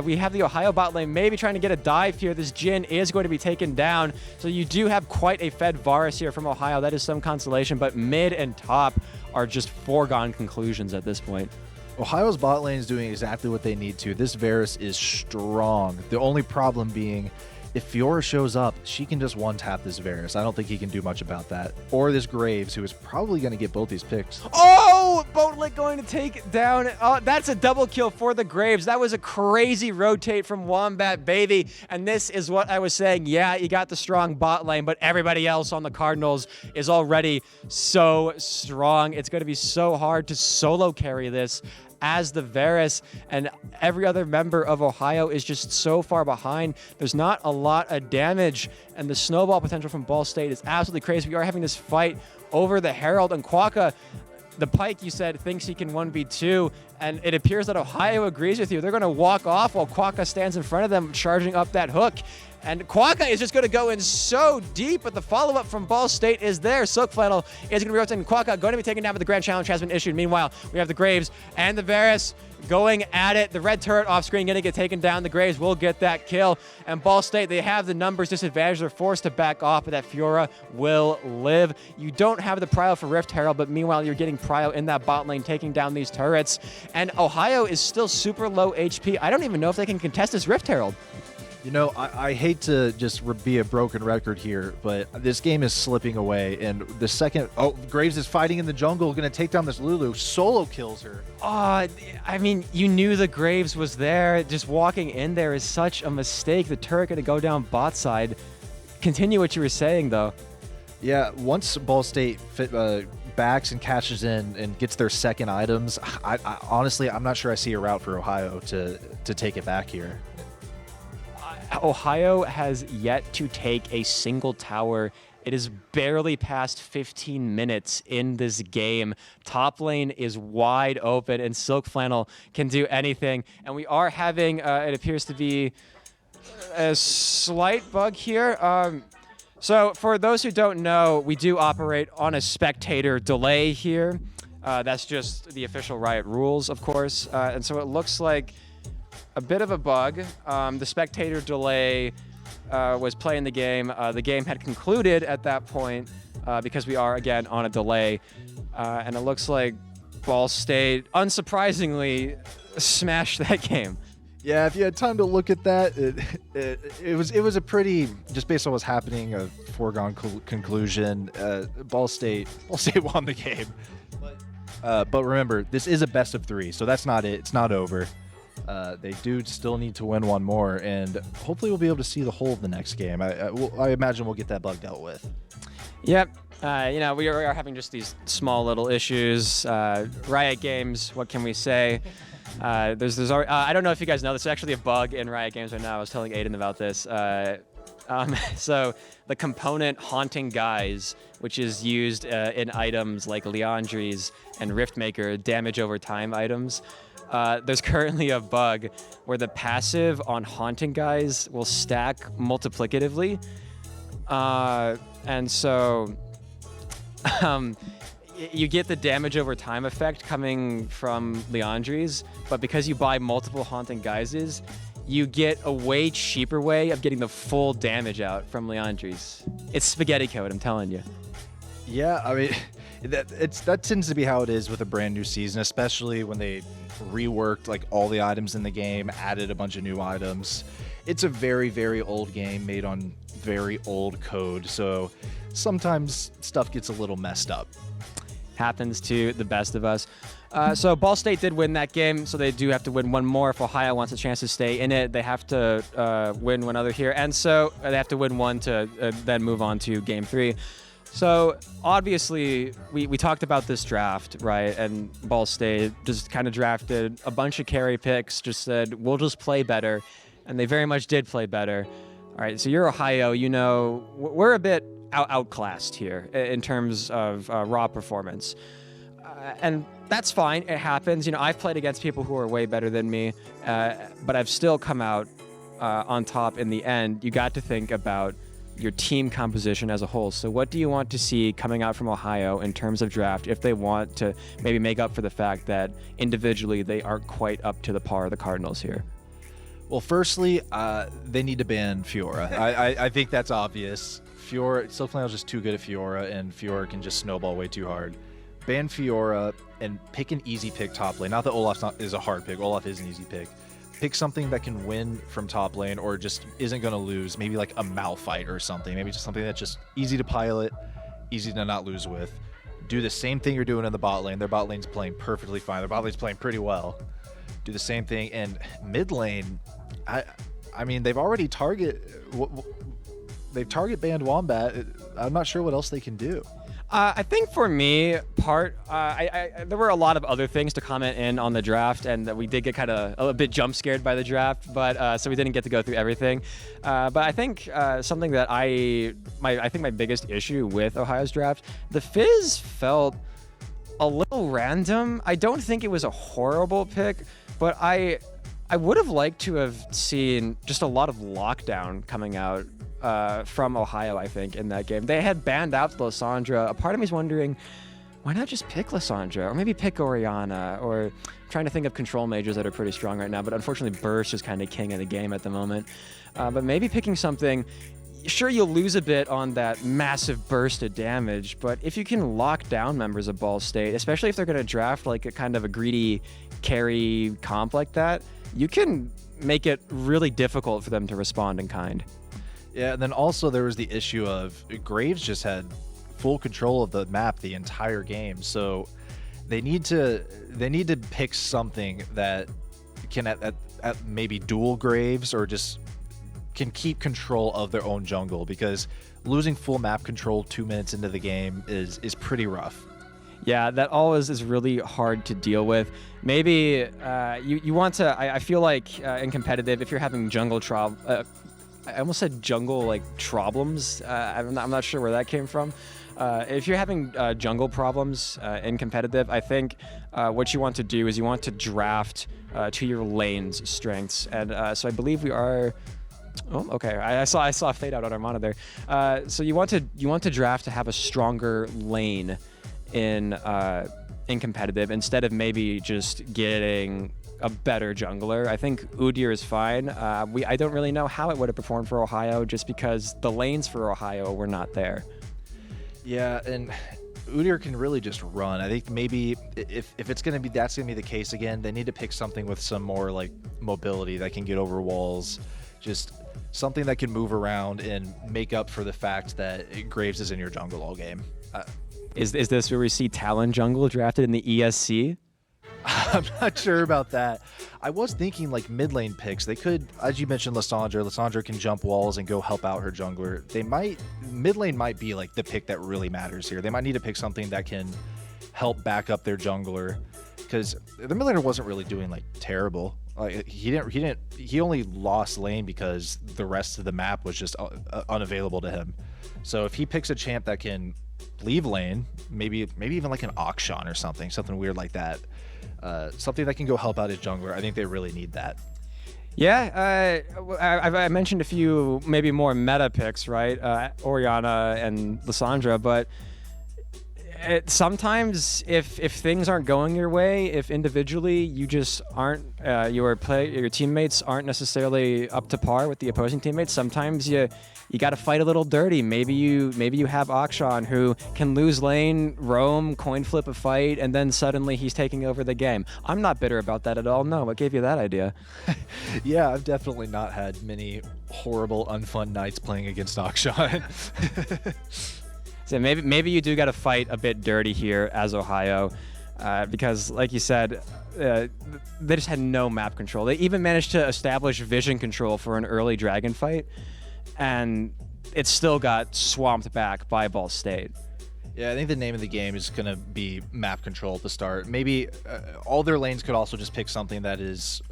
We have the Ohio bot lane maybe trying to get a dive here. This Jin is going to be taken down. So you do have quite a fed Varus here from Ohio. That is some consolation, but mid and top are just foregone conclusions at this point. Ohio's bot lane is doing exactly what they need to. This Varus is strong. The only problem being, if Fiora shows up, she can just one-tap this Varus. I don't think he can do much about that. Or this Graves, who is probably going to get both these picks. Oh! Oh, Boatlick going to take down. That's a double kill for the Graves. That was a crazy rotate from Wombat Baby. And this is what I was saying. Yeah, you got the strong bot lane, but everybody else on the Cardinals is already so strong. It's going to be so hard to solo carry this, as the Varus and every other member of Ohio is just so far behind. There's not a lot of damage, and the snowball potential from Ball State is absolutely crazy. We are having this fight over the Herald, and Quokka, the Pike, you said, thinks he can 1v2, and it appears that Ohio agrees with you. They're going to walk off while Quokka stands in front of them, charging up that hook. And Quokka is just going to go in so deep, but the follow-up from Ball State is there. Silk Flannel is going to be rotating. Quokka going to be taken down, but the Grand Challenge has been issued. Meanwhile, we have the Graves and the Varus going at it. The red turret off screen going to get taken down. The Graves will get that kill. And Ball State, they have the numbers disadvantage. They're forced to back off, but that Fiora will live. You don't have the Prio for Rift Herald, but meanwhile, you're getting Prio in that bot lane, taking down these turrets. And Ohio is still super low HP. I don't even know if they can contest this Rift Herald. You know, I hate to just be a broken record here, but this game is slipping away. And the second, Graves is fighting in the jungle, going to take down this Lulu. Solo kills her. I mean, you knew the Graves was there. Just walking in there is such a mistake. The turret going to go down bot side. Continue what you were saying, though. Yeah, once Ball State backs and cashes in and gets their second items, I honestly, I'm not sure I see a route for Ohio to take it back here. Ohio has yet to take a single tower. It is barely past 15 minutes in this game. Top lane is wide open, and Silk Flannel can do anything. And we are having, it appears to be a slight bug here. So for those who don't know, we do operate on a spectator delay here. That's just the official Riot rules, of course. And so it looks like a bit of a bug. The spectator delay was playing the game. The game had concluded at that point because we are, again, on a delay. And it looks like Ball State, unsurprisingly, smashed that game. Yeah, if you had time to look at that, it was a pretty, just based on what's happening, a foregone conclusion. Ball State won the game. But remember, this is a best of 3, so that's not it. It's not over. They do still need to win one more, and hopefully we'll be able to see the whole of the next game. I imagine we'll get that bug dealt with. Yep. You know, we are having just these small little issues. Riot Games, what can we say? I don't know if you guys know, this is actually a bug in Riot Games right now. I was telling Aiden about this. So the component Haunting Guise, which is used in items like Leandri's and Riftmaker, damage over time items, there's currently a bug where the passive on Haunting Guise will stack multiplicatively. And so you get the damage over time effect coming from Leandri's, but because you buy multiple Haunting Guises, you get a way cheaper way of getting the full damage out from Leandri's. It's spaghetti code, I'm telling you. Yeah, I mean, that tends to be how it is with a brand new season, especially when they reworked like all the items in the game, added a bunch of new items. It's a very, very old game made on very old code, so sometimes stuff gets a little messed up. Happens to the best of us. So Ball State did win that game, so they do have to win one more. If Ohio wants a chance to stay in it, they have to win one other here. And so they have to win one to then move on to Game 3. So obviously, we talked about this draft, right? And Ball State just kind of drafted a bunch of carry picks, just said, we'll just play better. And they very much did play better. All right, so you're Ohio. You know, we're a bit outclassed here in terms of raw performance. And that's fine. It happens. You know, I've played against people who are way better than me, but I've still come out on top in the end. You got to think about your team composition as a whole. So what do you want to see coming out from Ohio in terms of draft if they want to maybe make up for the fact that individually they aren't quite up to the par of the Cardinals here? Well, firstly, they need to ban Fiora. I think that's obvious. Fiora, Silk Flannel's just too good at Fiora, and Fiora can just snowball way too hard. Ban Fiora and pick an easy pick top lane. Not that Olaf is a hard pick. Olaf is an easy pick. Pick something that can win from top lane or just isn't going to lose. Maybe like a Malphite or something. Maybe just something that's just easy to pilot, easy to not lose with. do the same thing you're doing in the bot lane. Their bot lane's playing perfectly fine. Their bot lane's playing pretty well. Do the same thing. And mid lane, I mean, they've already they've target banned Wombat. I'm not sure what else they can do. I think for me, there were a lot of other things to comment in on the draft, and that we did get kind of a bit jump scared by the draft, but so we didn't get to go through everything. But I think something that I think my biggest issue with Ohio's draft, the Fizz felt a little random. I don't think it was a horrible pick, but I would have liked to have seen just a lot of lockdown coming out from Ohio, I think, in that game. They had banned out Lysandra. A part of me is wondering, why not just pick Lysandra? Or maybe pick Orianna? Or trying to think of control mages that are pretty strong right now, but unfortunately Burst is kind of king of the game at the moment. But maybe picking something, sure, you'll lose a bit on that massive burst of damage, but if you can lock down members of Ball State, especially if they're going to draft like a kind of a greedy carry comp like that, you can make it really difficult for them to respond in kind. Yeah, and then also there was the issue of Graves just had full control of the map the entire game, so they need to pick something that can at maybe dual Graves or just can keep control of their own jungle, because losing full map control 2 minutes into the game is pretty rough. Yeah, that always is really hard to deal with. Maybe you want to. I feel like in competitive, if you're having jungle I almost said jungle like problems. I'm not sure where that came from. If you're having jungle problems in competitive, I think what you want to do is you want to draft to your lane's strengths, and so I believe we are. Oh, okay. I saw a fade out on our monitor. So you want to draft to have a stronger lane in competitive instead of maybe just getting a better jungler. I think Udyr is fine. I don't really know how it would have performed for Ohio, just because the lanes for Ohio were not there. Yeah, and Udyr can really just run. I think maybe if that's gonna be the case again, they need to pick something with some more like mobility that can get over walls, just something that can move around and make up for the fact that Graves is in your jungle all game. Is this where we see Talon jungle drafted in the ESC? I'm not sure about that. I was thinking like mid lane picks. They could, as you mentioned, Lysandra. Lysandra can jump walls and go help out her jungler. Mid lane might be like the pick that really matters here. They might need to pick something that can help back up their jungler, because the mid laner wasn't really doing like terrible. He only lost lane because the rest of the map was just unavailable to him. So if he picks a champ that can leave lane, maybe even like an Akshan or something weird like that, something that can go help out his jungler, I think they really need that. Yeah, I mentioned a few maybe more meta picks, right? Orianna and Lysandra, but sometimes if things aren't going your way, if individually you just aren't, your teammates aren't necessarily up to par with the opposing teammates, sometimes you got to fight a little dirty. Maybe you have Akshan, who can lose lane, roam, coin flip a fight, and then suddenly he's taking over the game. I'm not bitter about that at all. No, what gave you that idea? Yeah, I've definitely not had many horrible, unfun nights playing against Akshan. So maybe you do got to fight a bit dirty here as Ohio, because like you said, they just had no map control. They even managed to establish vision control for an early dragon fight, and it still got swamped back by Ball State. Yeah, I think the name of the game is going to be map control at the start. Maybe all their lanes could also just pick something that is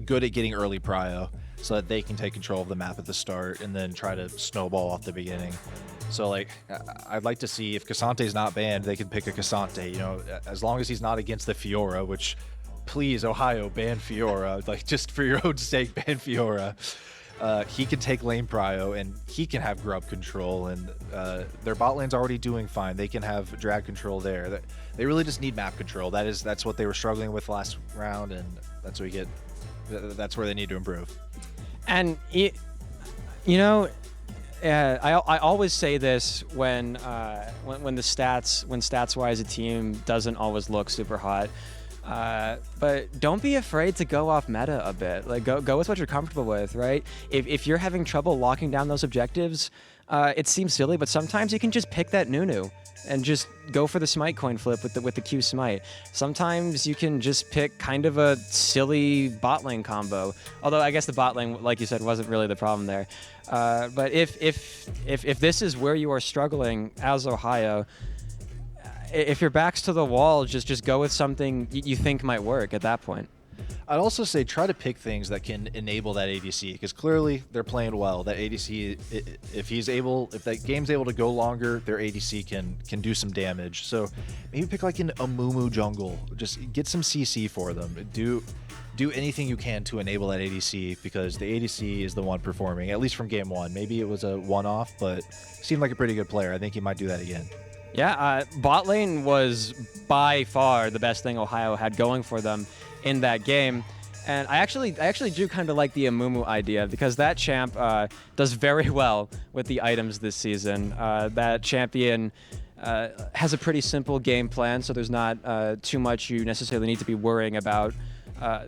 good at getting early prio, so that they can take control of the map at the start and then try to snowball off the beginning. So like, I'd like to see if Casante's not banned, they can pick a Casante, as long as he's not against the Fiora, which please, Ohio, ban Fiora, like just for your own sake, ban Fiora. He can take lane prio and he can have grub control, and their bot lane's already doing fine. They can have drag control there. They really just need map control. That's what they were struggling with last round, and that's where they need to improve. And I always say this when stats wise a team doesn't always look super hot. But don't be afraid to go off meta a bit. Like go with what you're comfortable with, right? If you're having trouble locking down those objectives, it seems silly, but sometimes you can just pick that Nunu. and just go for the smite coin flip with the Q smite. Sometimes you can just pick kind of a silly bot lane combo. Although I guess the bot lane, like you said, wasn't really the problem there. But if this is where you are struggling as Ohio, if your back's to the wall, just go with something you think might work at that point. I'd also say try to pick things that can enable that ADC, because clearly they're playing well. That ADC, if that game's able to go longer, their ADC can do some damage. So maybe pick like an Amumu jungle. Just get some CC for them. Do anything you can to enable that ADC, because the ADC is the one performing, at least from game one. Maybe it was a one-off, but seemed like a pretty good player. I think he might do that again. Yeah, bot lane was by far the best thing Ohio had going for them in that game. And I actually do kind of like the Amumu idea, because that champ does very well with the items this season. That champion has a pretty simple game plan, so there's not too much you necessarily need to be worrying about.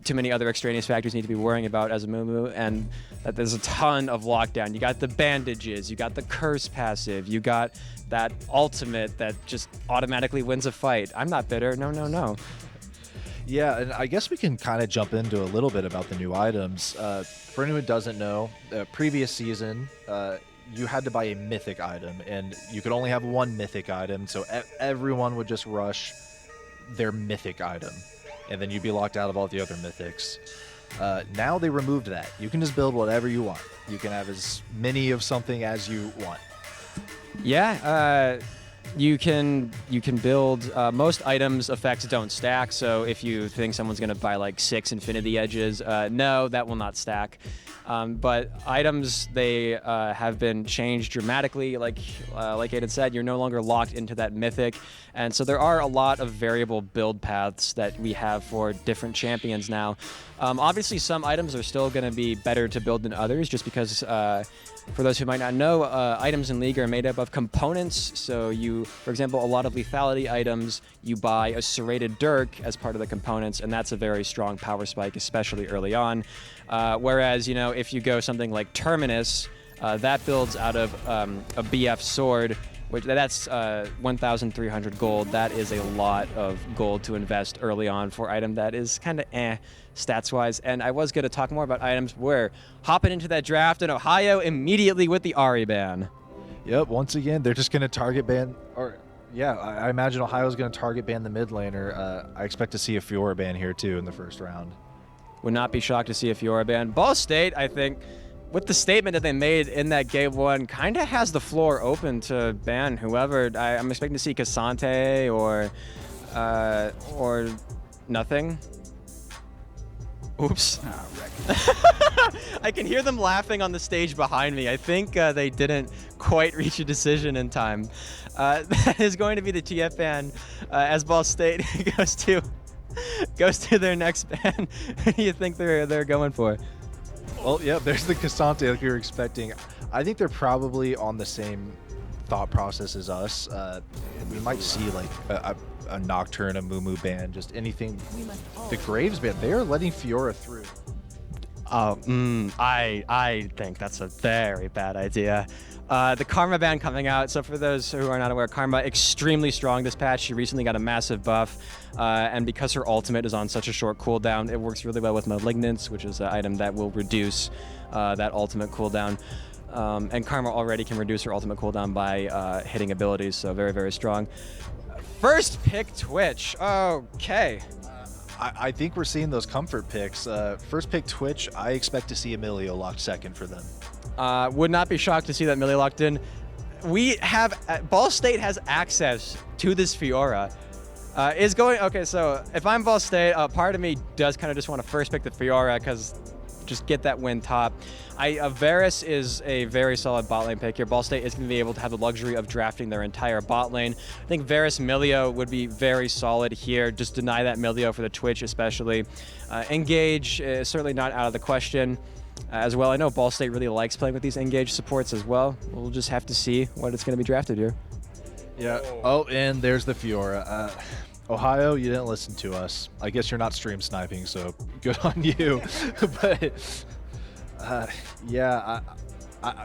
Too many other extraneous factors you need to be worrying about as Amumu, and that there's a ton of lockdown. You got the bandages, you got the curse passive, you got that ultimate that just automatically wins a fight. I'm not bitter, no. Yeah, and I guess we can kind of jump into a little bit about the new items. For anyone who doesn't know, previous season, you had to buy a mythic item, and you could only have one mythic item, so everyone would just rush their mythic item, and then you'd be locked out of all the other mythics. Now they removed that. You can just build whatever you want. You can have as many of something as you want. Yeah, you can build most items effects don't stack, so if you think someone's gonna buy like 6 infinity edges, no, that will not stack. But items, they have been changed dramatically. Like Aiden said, you're no longer locked into that mythic, and so there are a lot of variable build paths that we have for different champions now. Obviously, some items are still going to be better to build than others, just because for those who might not know, items in League are made up of components. So you, for example, a lot of lethality items, you buy a serrated dirk as part of the components, and that's a very strong power spike, especially early on. Whereas, you know, if you go something like Terminus, that builds out of a BF sword, which that's 1,300 gold. That is a lot of gold to invest early on for item that is kind of stats-wise. And I was going to talk more about items. We're hopping into that draft in Ohio immediately with the Ahri ban. Yep, once again, they're just going to target ban, or yeah, I imagine Ohio's going to target ban the mid laner. I expect to see a Fiora ban here too in the first round. Would not be shocked to see a Fiora ban. Ball State, I think, with the statement that they made in that game one, kind of has the floor open to ban whoever. I'm expecting to see Cassante or nothing. Oops. I can hear them laughing on the stage behind me. I think they didn't quite reach a decision in time. That is going to be the TF ban as Ball State goes to their next ban. What do you think they're going for? Well, yeah, there's the Cassante like we were expecting. I think they're probably on the same thought process as us. We might see like a Nocturne, a Mumu ban, just anything. The Graves ban, they are letting Fiora through. I think that's a very bad idea. The Karma ban coming out. So for those who are not aware, Karma extremely strong this patch. She recently got a massive buff, and because her ultimate is on such a short cooldown, it works really well with Malignance, which is an item that will reduce that ultimate cooldown. And Karma already can reduce her ultimate cooldown by hitting abilities, so very, very strong. First pick Twitch. Okay. I think we're seeing those comfort picks. First pick Twitch, I expect to see Emilio locked second for them. Would not be shocked to see that Millie locked in. We have Ball State has access to this Fiora. Okay, so if I'm Ball State, part of me does kind of just want to first pick the Fiora because just get that win top. Varus is a very solid bot lane pick here. Ball State is going to be able to have the luxury of drafting their entire bot lane. I think Varus Milio would be very solid here. Just deny that Milio for the Twitch especially. Engage is certainly not out of the question. As well, I know Ball State really likes playing with these Engage supports as well. We'll just have to see what it's going to be drafted here. Yeah. Oh, and there's the Fiora. Ohio, you didn't listen to us. I guess you're not stream sniping, so good on you. But yeah,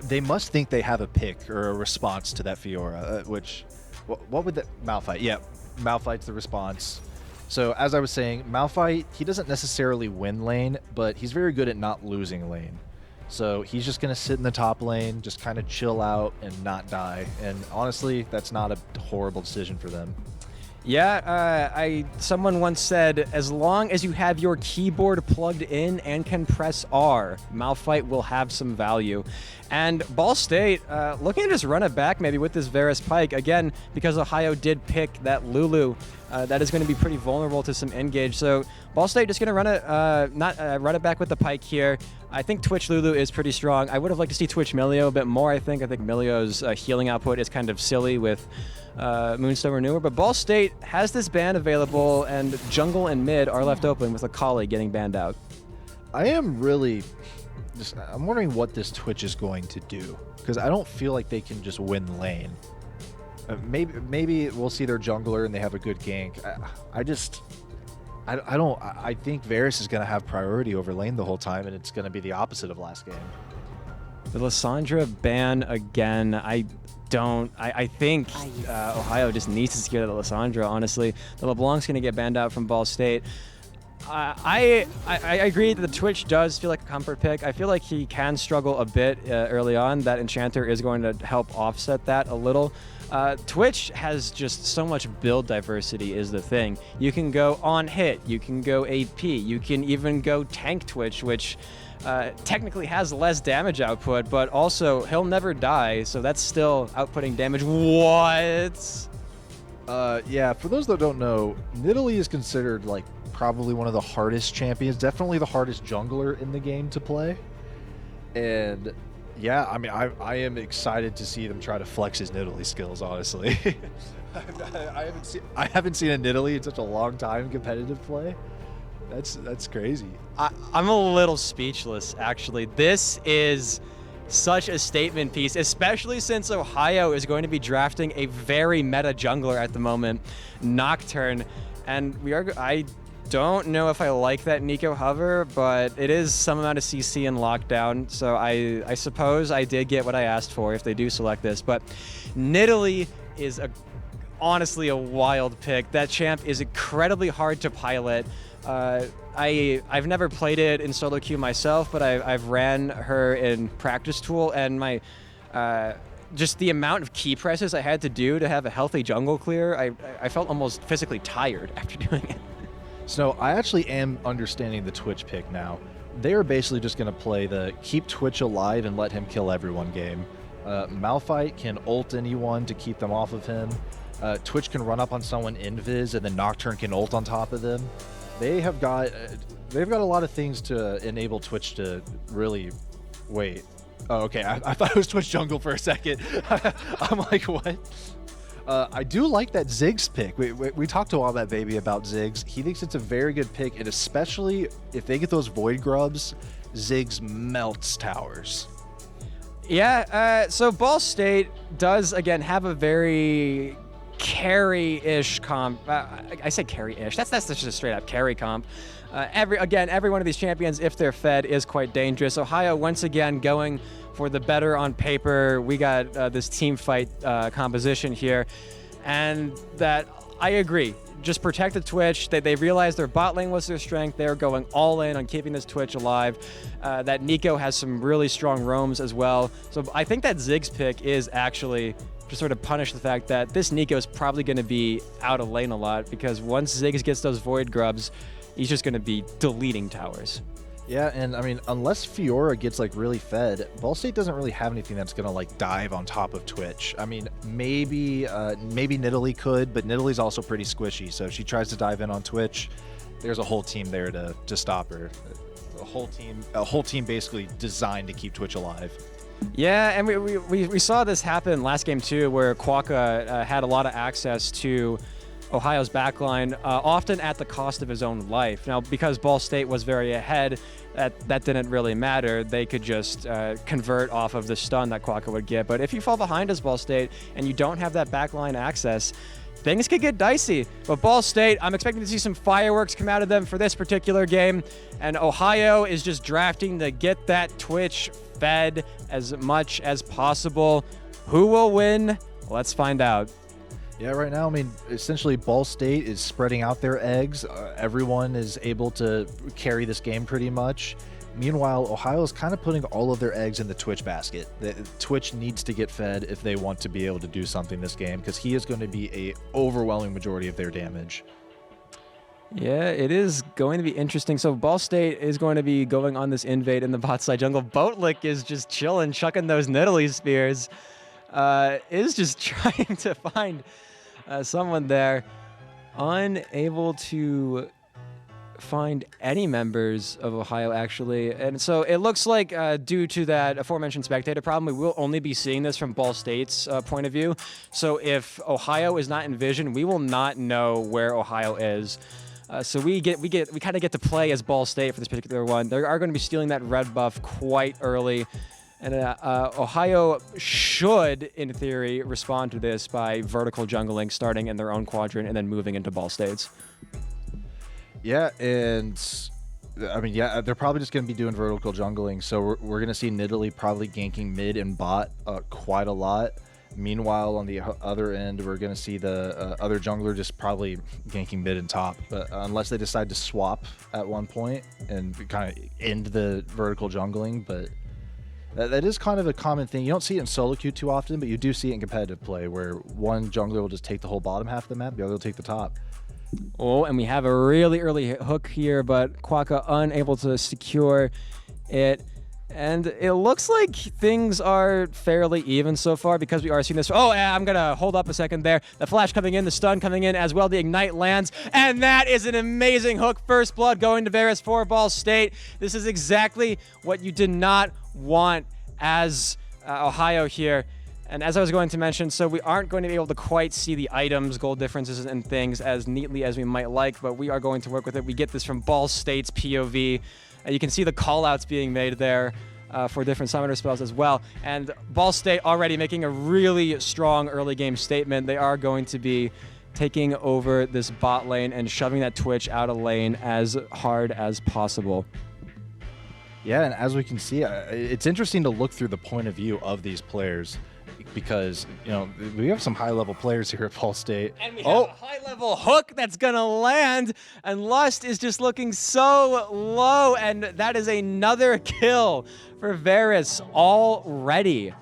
they must think they have a pick or a response to that Fiora, which What would that Malphite? Yeah, Malphite's the response. So as I was saying, Malphite, he doesn't necessarily win lane, but he's very good at not losing lane. So he's just going to sit in the top lane, just kind of chill out and not die. And honestly, that's not a horrible decision for them. Yeah, someone once said, as long as you have your keyboard plugged in and can press R, Malphite will have some value. And Ball State, looking to just run it back maybe with this Varus Pike, again, because Ohio did pick that Lulu, that is going to be pretty vulnerable to some engage. So Ball State just going to run it, run it back with the Pike here. I think Twitch Lulu is pretty strong. I would have liked to see Twitch Milio a bit more, I think. I think Milio's healing output is kind of silly with Moonstone Renewer, but Ball State has this ban available, and jungle and mid are left open with Akali getting banned out. I am really I'm wondering what this Twitch is going to do, because I don't feel like they can just win lane. Maybe we'll see their jungler and they have a good gank. I think Varus is going to have priority over lane the whole time, and it's going to be the opposite of last game. The Lissandra ban again, I think Ohio just needs to secure the Lissandra, honestly. The LeBlanc's going to get banned out from Ball State. I agree that the Twitch does feel like a comfort pick. I feel like he can struggle a bit early on. That Enchanter is going to help offset that a little. Twitch has just so much build diversity is the thing. You can go on hit, you can go AP, you can even go tank Twitch, which technically has less damage output, but also he'll never die, so that's still outputting damage. What? Yeah, for those that don't know, Nidalee is considered like probably one of the hardest champions, definitely the hardest jungler in the game to play. And yeah, I mean, I am excited to see them try to flex his Nidalee skills, honestly. I haven't seen a Nidalee in such a long time in competitive play. That's crazy. I'm a little speechless, actually. This is such a statement piece, especially since Ohio is going to be drafting a very meta jungler at the moment, Nocturne, and I don't know if I like that Nico hover, but it is some amount of CC and lockdown, so I suppose I did get what I asked for if they do select this. But Nidalee is honestly a wild pick. That champ is incredibly hard to pilot. I've never played it in solo queue myself, but I've ran her in practice tool, and my just the amount of key presses I had to do to have a healthy jungle clear, I felt almost physically tired after doing it. So I actually am understanding the Twitch pick now. They're basically just going to play the keep Twitch alive and let him kill everyone game. Malphite can ult anyone to keep them off of him. Twitch can run up on someone invis, and then Nocturne can ult on top of them. They've got a lot of things to enable Twitch to really wait. Oh, okay. I thought it was Twitch jungle for a second. I'm like, what? I do like that Ziggs pick. We talked to Wombat Baby about Ziggs. He thinks it's a very good pick, and especially if they get those Void Grubs, Ziggs melts towers. Yeah, so Ball State does, again, have a very carry-ish comp. I say carry-ish. That's just a straight-up carry comp. Every one of these champions, if they're fed, is quite dangerous. Ohio, once again, going for the better on paper. We got this team fight composition here, and that I agree. Just protect the Twitch. They realized their bot lane was their strength. They're going all in on keeping this Twitch alive. That Nico has some really strong roams as well. So I think that Ziggs pick is actually to sort of punish the fact that this Nico is probably going to be out of lane a lot, because once Ziggs gets those Void Grubs, he's just going to be deleting towers. Yeah, and I mean, unless Fiora gets like really fed, Ball State doesn't really have anything that's gonna like dive on top of Twitch. I mean, maybe Nidalee could, but Nidalee's also pretty squishy. So if she tries to dive in on Twitch, there's a whole team there to stop her. A whole team basically designed to keep Twitch alive. Yeah, and we saw this happen last game too, where Quokka had a lot of access to Ohio's backline, often at the cost of his own life. Now, because Ball State was very ahead, that didn't really matter. They could just convert off of the stun that Quokka would get. But if you fall behind as Ball State and you don't have that backline access, things could get dicey. But Ball State, I'm expecting to see some fireworks come out of them for this particular game. And Ohio is just drafting to get that Twitch fed as much as possible. Who will win? Let's find out. Yeah, right now, I mean, essentially Ball State is spreading out their eggs. Everyone is able to carry this game pretty much. Meanwhile, Ohio is kind of putting all of their eggs in the Twitch basket. Twitch needs to get fed if they want to be able to do something this game, because he is going to be a overwhelming majority of their damage. Yeah, it is going to be interesting. So Ball State is going to be going on this invade in the bot side jungle. Boatlick is just chilling, chucking those Nidalee spears. Is just trying to find someone there. Unable to find any members of Ohio, actually. And so it looks like due to that aforementioned spectator problem, we will only be seeing this from Ball State's point of view. So if Ohio is not in vision, we will not know where Ohio is. So we kind of get to play as Ball State for this particular one. They are going to be stealing that red buff quite early. And Ohio should, in theory, respond to this by vertical jungling, starting in their own quadrant and then moving into Ball States. Yeah, and I mean, yeah, they're probably just going to be doing vertical jungling. So we're going to see Nidalee probably ganking mid and bot quite a lot. Meanwhile, on the other end, we're going to see the other jungler just probably ganking mid and top, unless they decide to swap at one point and kind of end the vertical jungling. But that is kind of a common thing. You don't see it in solo queue too often, but you do see it in competitive play, where one jungler will just take the whole bottom half of the map, the other will take the top. Oh, and we have a really early hook here, but Quaka unable to secure it. And it looks like things are fairly even so far because we are seeing this. Oh, I'm going to hold up a second there. The flash coming in, the stun coming in as well. The ignite lands. And that is an amazing hook. First blood going to Varus for Ball State. This is exactly what you did not want as Ohio here. And as I was going to mention, so we aren't going to be able to quite see the items, gold differences, and things as neatly as we might like, but we are going to work with it. We get this from Ball State's POV. You can see the call-outs being made there for different summoner spells as well. And Ball State already making a really strong early game statement. They are going to be taking over this bot lane and shoving that Twitch out of lane as hard as possible. Yeah, and as we can see, it's interesting to look through the point of view of these players, because, you know, we have some high-level players here at Ball State. And we have a high-level hook that's going to land, and Lust is just looking so low, and that is another kill for Varus already.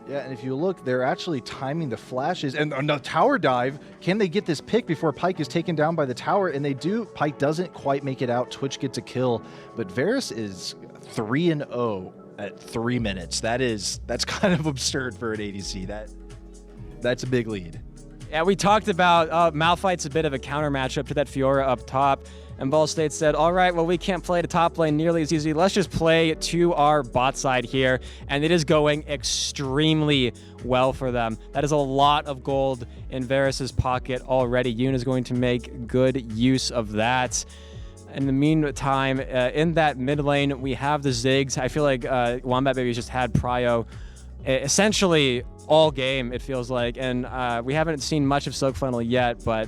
Yeah, and if you look, they're actually timing the flashes, and on the tower dive, can they get this pick before Pyke is taken down by the tower? And they do. Pyke doesn't quite make it out. Twitch gets a kill, but Varus is 3-0 at 3 minutes. That's kind of absurd for an ADC. That's a big lead. Yeah, we talked about Malphite's a bit of a counter matchup to that Fiora up top. And Ball State said, all right, well, we can't play the top lane nearly as easy. Let's just play to our bot side here. And it is going extremely well for them. That is a lot of gold in Varus's pocket already. Yoon is going to make good use of that. In the meantime, in that mid lane, we have the Ziggs. I feel like Wombat Baby's just had prio essentially all game, it feels like. And we haven't seen much of Silk Funnel yet, but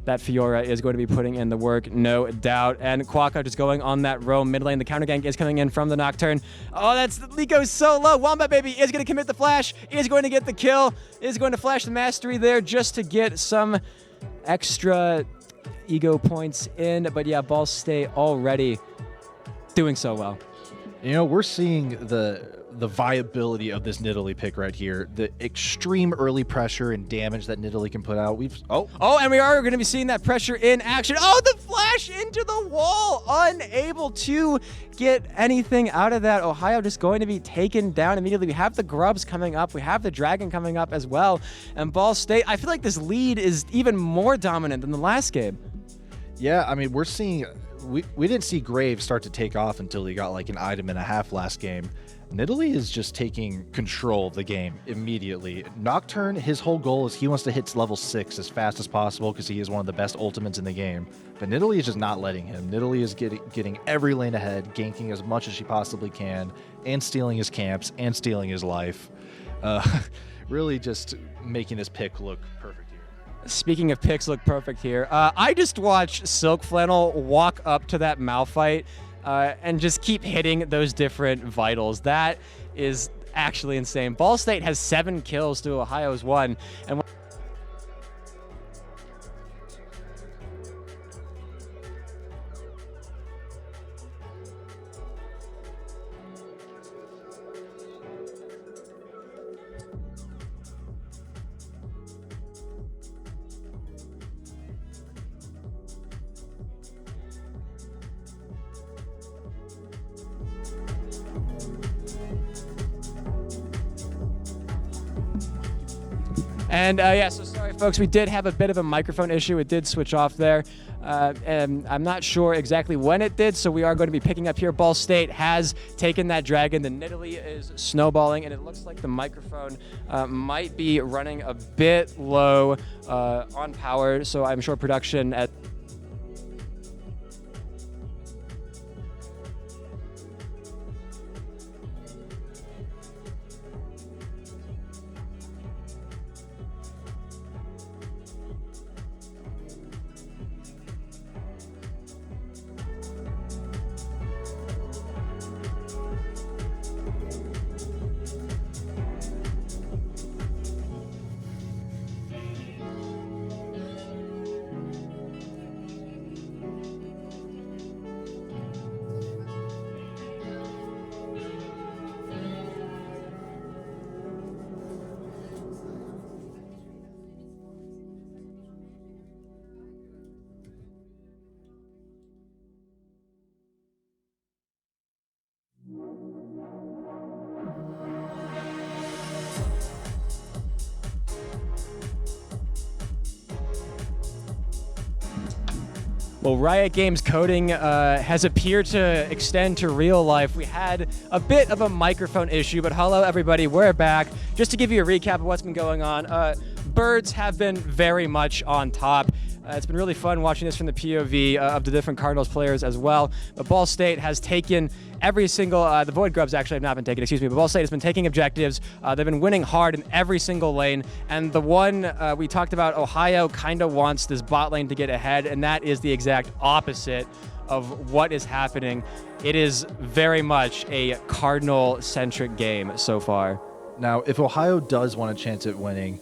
that Fiora is going to be putting in the work, no doubt. And Quaka just going on that roam mid lane. The counter gank is coming in from the Nocturne. Oh, that's Lico's so low. Wombat Baby is going to commit the flash, is going to get the kill, is going to flash the mastery there just to get some extra ego points in. But yeah, Ball State already doing so well. You know, we're seeing the viability of this Nidalee pick right here. The extreme early pressure and damage that Nidalee can put out. And we are going to be seeing that pressure in action. Oh, the flash into the wall. Unable to get anything out of that. Ohio just going to be taken down immediately. We have the Grubs coming up. We have the Dragon coming up as well. And Ball State, I feel like this lead is even more dominant than the last game. Yeah, I mean, we're seeing... We didn't see Graves start to take off until he got like an item and a half last game. Nidalee is just taking control of the game immediately. Nocturne, his whole goal is he wants to hit level 6 as fast as possible because he is one of the best ultimates in the game. But Nidalee is just not letting him. Nidalee is getting every lane ahead, ganking as much as she possibly can, and stealing his camps, and stealing his life. Really just making this pick look perfect. Speaking of picks look perfect here, I just watched Silk Flannel walk up to that Malphite and just keep hitting those different vitals. That is actually insane. Ball State has 7 kills to Ohio's 1. And And yeah, so sorry, folks. We did have a bit of a microphone issue. It did switch off there. And I'm not sure exactly when it did, so we are going to be picking up here. Ball State has taken that dragon. The Nidalee is snowballing, and it looks like the microphone might be running a bit low on power, so I'm sure production at Well, Riot Games coding has appeared to extend to real life. We had a bit of a microphone issue, but hello everybody, we're back. Just to give you a recap of what's been going on, Birds have been very much on top. It's been really fun watching this from the POV of the different Cardinals players as well. But Ball State has taken every single, the Void Grubs actually have not been taken, excuse me, but Ball State has been taking objectives. They've been winning hard in every single lane. And the one we talked about, Ohio kind of wants this bot lane to get ahead, and that is the exact opposite of what is happening. It is very much a Cardinal-centric game so far. Now, if Ohio does want a chance at winning,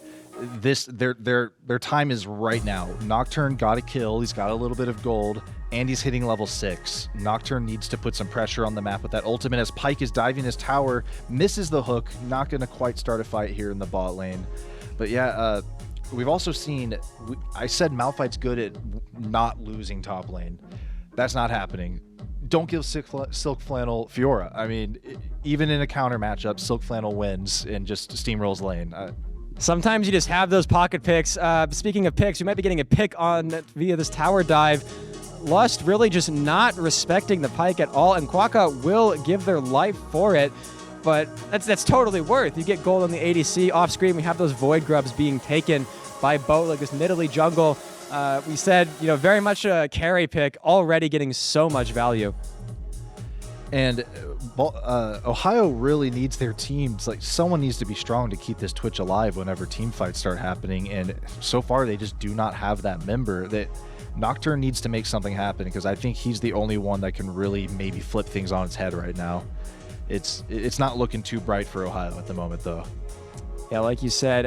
their time is right now. Nocturne got a kill. He's got a little bit of gold, and he's hitting level 6. Nocturne needs to put some pressure on the map with that ultimate as Pyke is diving his tower, misses the hook, not going to quite start a fight here in the bot lane. But yeah, we've also seen, I said Malphite's good at not losing top lane. That's not happening. Don't give Silk Flannel Fiora. I mean, even in a counter matchup, Silk Flannel wins and just steamrolls lane. Sometimes you just have those pocket picks. Speaking of picks, we might be getting a pick on via this tower dive. Lust really just not respecting the Pyke at all, and Quokka will give their life for it, but that's totally worth. You get gold on the ADC. Off screen, we have those Void Grubs being taken by Boat, like this Nidalee jungle. We said, very much a carry pick, already getting so much value. And Ohio really needs their teams. Like, someone needs to be strong to keep this Twitch alive whenever team fights start happening. And so far, they just do not have that member. That Nocturne needs to make something happen, because I think he's the only one that can really maybe flip things on its head right now. It's not looking too bright for Ohio at the moment, though. Yeah, like you said,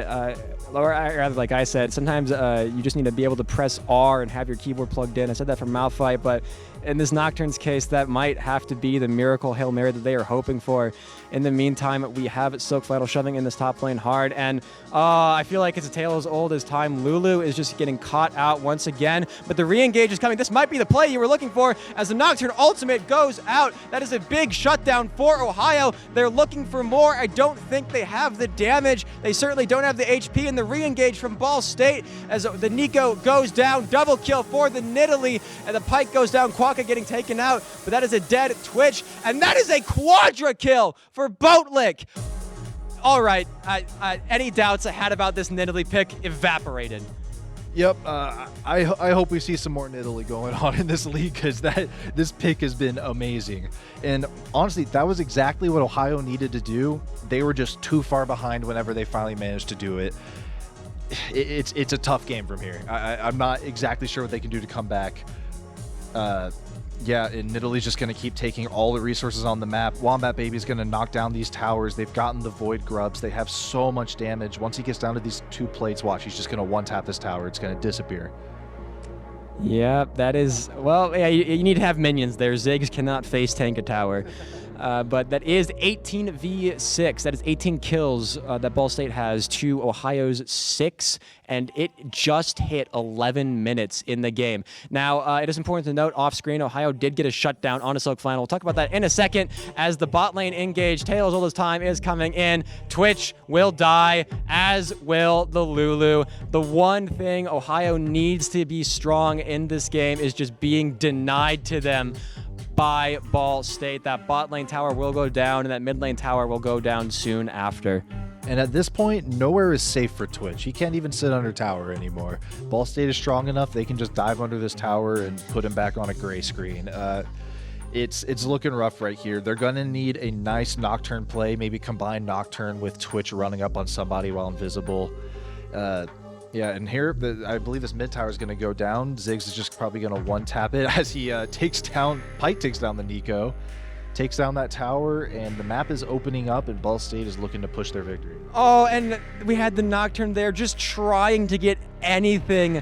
or rather like I said, sometimes you just need to be able to press R and have your keyboard plugged in. I said that for Malphite, but in this Nocturne's case, that might have to be the miracle Hail Mary that they are hoping for. In the meantime, we have Silk Flannel shoving in this top lane hard, and I feel like it's a tale as old as time. Lulu is just getting caught out once again, but the re-engage is coming. This might be the play you were looking for as the Nocturne ultimate goes out. That is a big shutdown for Ohio. They're looking for more. I don't think they have the damage. They certainly don't have the HP, and the re-engage from Ball State as the Nico goes down. Double kill for the Nidalee, and the Pyke goes down. Quokka getting taken out, but that is a dead Twitch, and that is a quadra kill for Boatlick. All right, any doubts I had about this Nidalee pick evaporated. Yep, I hope we see some more Nidalee going on in this league, because this pick has been amazing. And honestly, that was exactly what Ohio needed to do. They were just too far behind whenever they finally managed to do it. It's a tough game from here. I'm not exactly sure what they can do to come back. Yeah, and Nidalee's just going to keep taking all the resources on the map. Wombat Baby's going to knock down these towers. They've gotten the Void Grubs. They have so much damage. Once he gets down to these 2 plates, watch, he's just going to one-tap this tower. It's going to disappear. Yeah, that is... Well, yeah, you need to have minions there. Ziggs cannot face tank a tower. But that is 18v6. That is 18 kills that Ball State has to Ohio's 6, and it just hit 11 minutes in the game. Now, it is important to note off screen, Ohio did get a shutdown on a Silk Flannel. We'll talk about that in a second as the bot lane engage. Taylor's oldest time is coming in. Twitch will die, as will the Lulu. The one thing Ohio needs to be strong in this game is just being denied to them by Ball State. That bot lane tower will go down, and that mid lane tower will go down soon after. And at this point, nowhere is safe for Twitch. He can't even sit under tower anymore. Ball State is strong enough, they can just dive under this tower and put him back on a gray screen. It's looking rough right here. They're going to need a nice Nocturne play, maybe combine Nocturne with Twitch running up on somebody while invisible. Yeah, and here, I believe this mid tower is going to go down. Ziggs is just probably going to one-tap it as he Pike takes down the Nico, takes down that tower, and the map is opening up, and Ball State is looking to push their victory. Oh, and we had the Nocturne there just trying to get anything.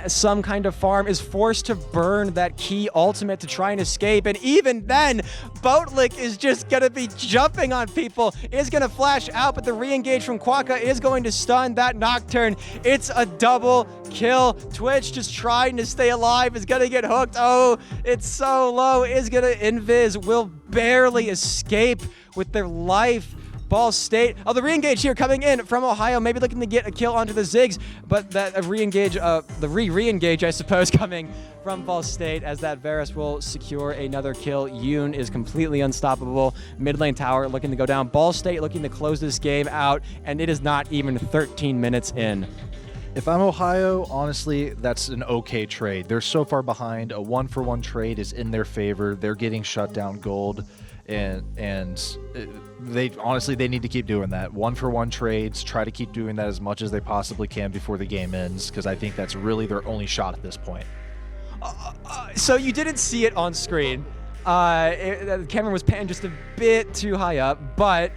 Some kind of farm is forced to burn that key ultimate to try and escape, and even then Boatlick is just gonna be jumping on people, is gonna flash out, but the re-engage from Quokka is going to stun that Nocturne. It's a double kill. Twitch just trying to stay alive, is gonna get hooked. Oh, it's so low, is gonna invis, will barely escape with their life. Ball State. Oh, the re-engage here coming in from Ohio, maybe looking to get a kill onto the Ziggs, but that re-engage, the re-engage, I suppose, coming from Ball State as that Varus will secure another kill. Yoon is completely unstoppable. Mid lane tower looking to go down. Ball State looking to close this game out, and it is not even 13 minutes in. If I'm Ohio, honestly, that's an okay trade. They're so far behind. A 1-for-1 trade is in their favor. They're getting shut down gold. And they honestly, they need to keep doing that. 1-for-1 trades, try to keep doing that as much as they possibly can before the game ends, because I think that's really their only shot at this point. So you didn't see it on screen. The camera was panned just a bit too high up, but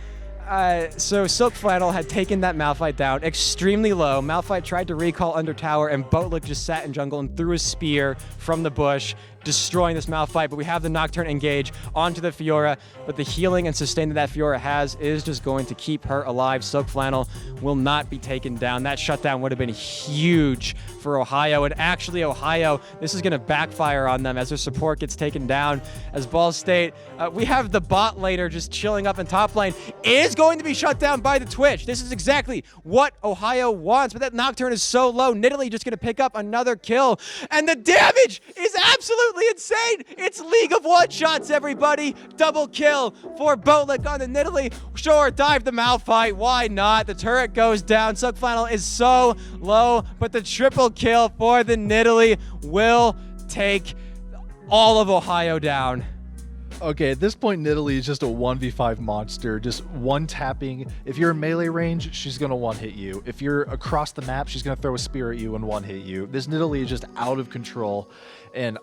so Silk Flannel had taken that Malphite down extremely low. Malphite tried to recall under tower, and Boatlick just sat in jungle and threw a spear from the bush, destroying this Malphite. But we have the Nocturne engage onto the Fiora, but the healing and sustain that Fiora has is just going to keep her alive. Silk Flannel will not be taken down. That shutdown would have been huge for Ohio, and actually Ohio, this is going to backfire on them as their support gets taken down. As Ball State, we have the bot laner just chilling up in top lane, is going to be shut down by the Twitch. This is exactly what Ohio wants, but that Nocturne is so low. Nidalee just going to pick up another kill, and the damage is absolutely insane. It's League of One-Shots, everybody. Double kill for Boatlick on the Nidalee. Sure, dive the Malphite. Why not? The turret goes down. Silk Flannel is so low, but the triple kill for the Nidalee will take all of Ohio down. Okay, at this point, Nidalee is just a 1v5 monster, just one-tapping. If you're in melee range, she's going to one-hit you. If you're across the map, she's going to throw a spear at you and one-hit you. This Nidalee is just out of control. And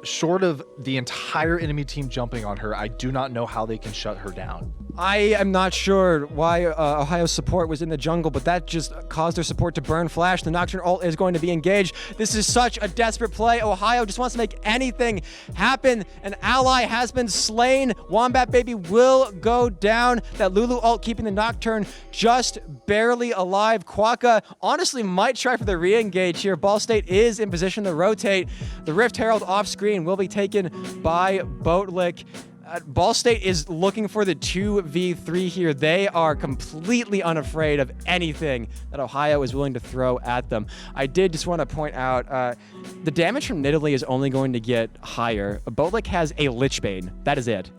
short of the entire enemy team jumping on her, I do not know how they can shut her down. I am not sure why Ohio's support was in the jungle, but that just caused their support to burn flash. The Nocturne ult is going to be engaged. This is such a desperate play. Ohio just wants to make anything happen. An ally has been slain. Wombat Baby will go down. That Lulu ult keeping the Nocturne just barely alive. Quokka honestly might try for the re-engage here. Ball State is in position to rotate. The Rift Herald off screen will be taken by Boatlick. Ball State is looking for the 2v3 here. They are completely unafraid of anything that Ohio is willing to throw at them. I did just want to point out the damage from Nidalee is only going to get higher. Boatlick has a Lichbane. That is it.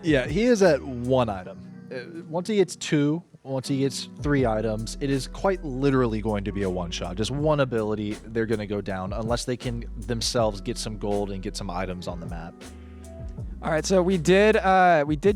Yeah, he is at one item. Once he gets two, once he gets 3 items, it is quite literally going to be a one-shot. Just one ability, they're going to go down unless they can themselves get some gold and get some items on the map. All right, so we did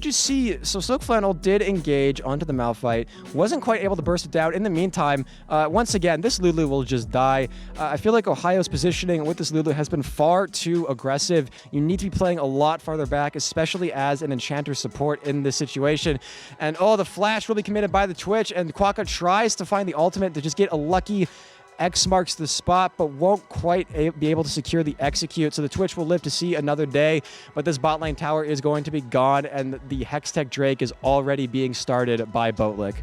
just see, so Silk Flannel did engage onto the Malphite, wasn't quite able to burst it down. In the meantime, once again, this Lulu will just die. I feel like Ohio's positioning with this Lulu has been far too aggressive. You need to be playing a lot farther back, especially as an Enchanter support in this situation. And oh, the flash will be committed by the Twitch, and Quokka tries to find the ultimate to just get a lucky X marks the spot, but won't quite be able to secure the execute. So the Twitch will live to see another day, but this bot lane tower is going to be gone, and the Hextech Drake is already being started by Boatlick.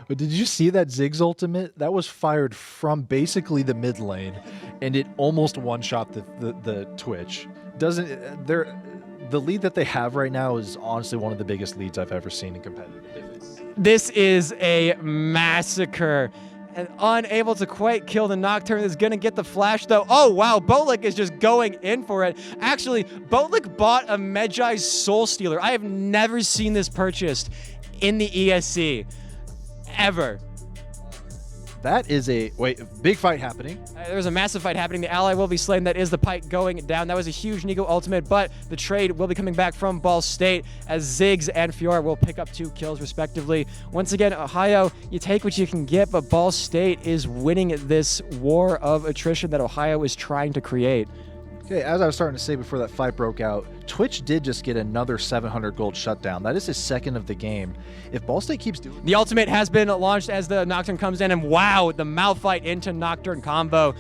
But did you see that Ziggs ultimate? That was fired from basically the mid lane, and it almost one-shot the Twitch. The lead that they have right now is honestly one of the biggest leads I've ever seen in competitive. This is a massacre. And unable to quite kill the Nocturne is going to get the flash, though. Oh, wow. Boatlick is just going in for it. Actually, Boatlick bought a Medjai's Soul Stealer. I have never seen this purchased in the ESC. Ever. That is big fight happening. There's a massive fight happening. The ally will be slain. That is the Pike going down. That was a huge Nico ultimate, but the trade will be coming back from Ball State as Ziggs and Fiora will pick up 2 kills respectively. Once again, Ohio, you take what you can get, but Ball State is winning this war of attrition that Ohio is trying to create. Okay, as I was starting to say before that fight broke out, Twitch did just get another 700 gold shutdown. That is his second of the game. If Ball State keeps doing the ultimate has been launched as the Nocturne comes in, and wow, the Malphite into Nocturne combo.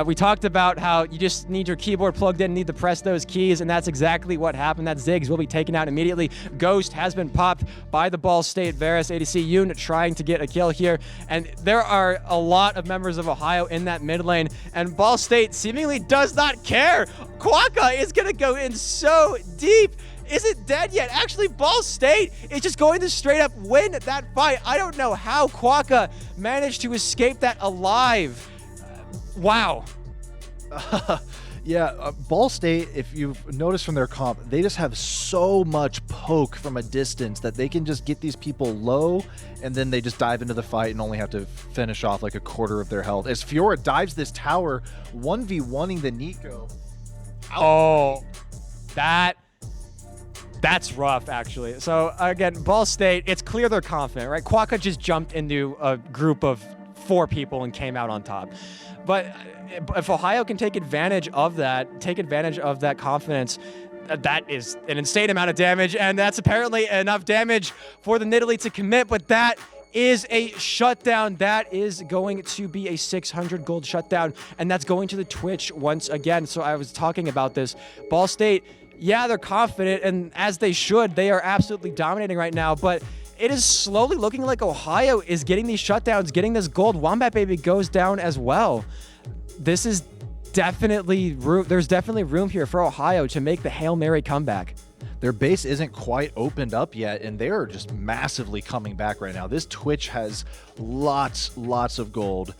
We talked about how you just need your keyboard plugged in, need to press those keys, and that's exactly what happened. That Ziggs will be taken out immediately. Ghost has been popped by the Ball State Varus ADC unit trying to get a kill here, and there are a lot of members of Ohio in that mid lane, and Ball State seemingly does not care. Quokka is going to go in so deep. Is it dead yet? Actually, Ball State is just going to straight up win that fight. I don't know how Quokka managed to escape that alive. Wow. Ball State, if you've noticed from their comp, they just have so much poke from a distance that they can just get these people low, and then they just dive into the fight and only have to finish off like a quarter of their health. As Fiora dives this tower, 1v1ing the Nico. Oh, that's rough, actually. So, again, Ball State, it's clear they're confident, right? Quokka just jumped into a group of 4 people and came out on top. But if Ohio can take advantage of that confidence, that is an insane amount of damage, and that's apparently enough damage for the Nidalee to commit, but that is a shutdown. That is going to be a 600 gold shutdown, and that's going to the Twitch once again. So I was talking about this. Ball State, yeah, they're confident, and as they should, they are absolutely dominating right now, but it is slowly looking like Ohio is getting these shutdowns, getting this gold. Wombat Baby goes down as well. This is definitely there's definitely room here for Ohio to make the Hail Mary comeback. Their base isn't quite opened up yet, and they are just massively coming back right now. This Twitch has lots of gold,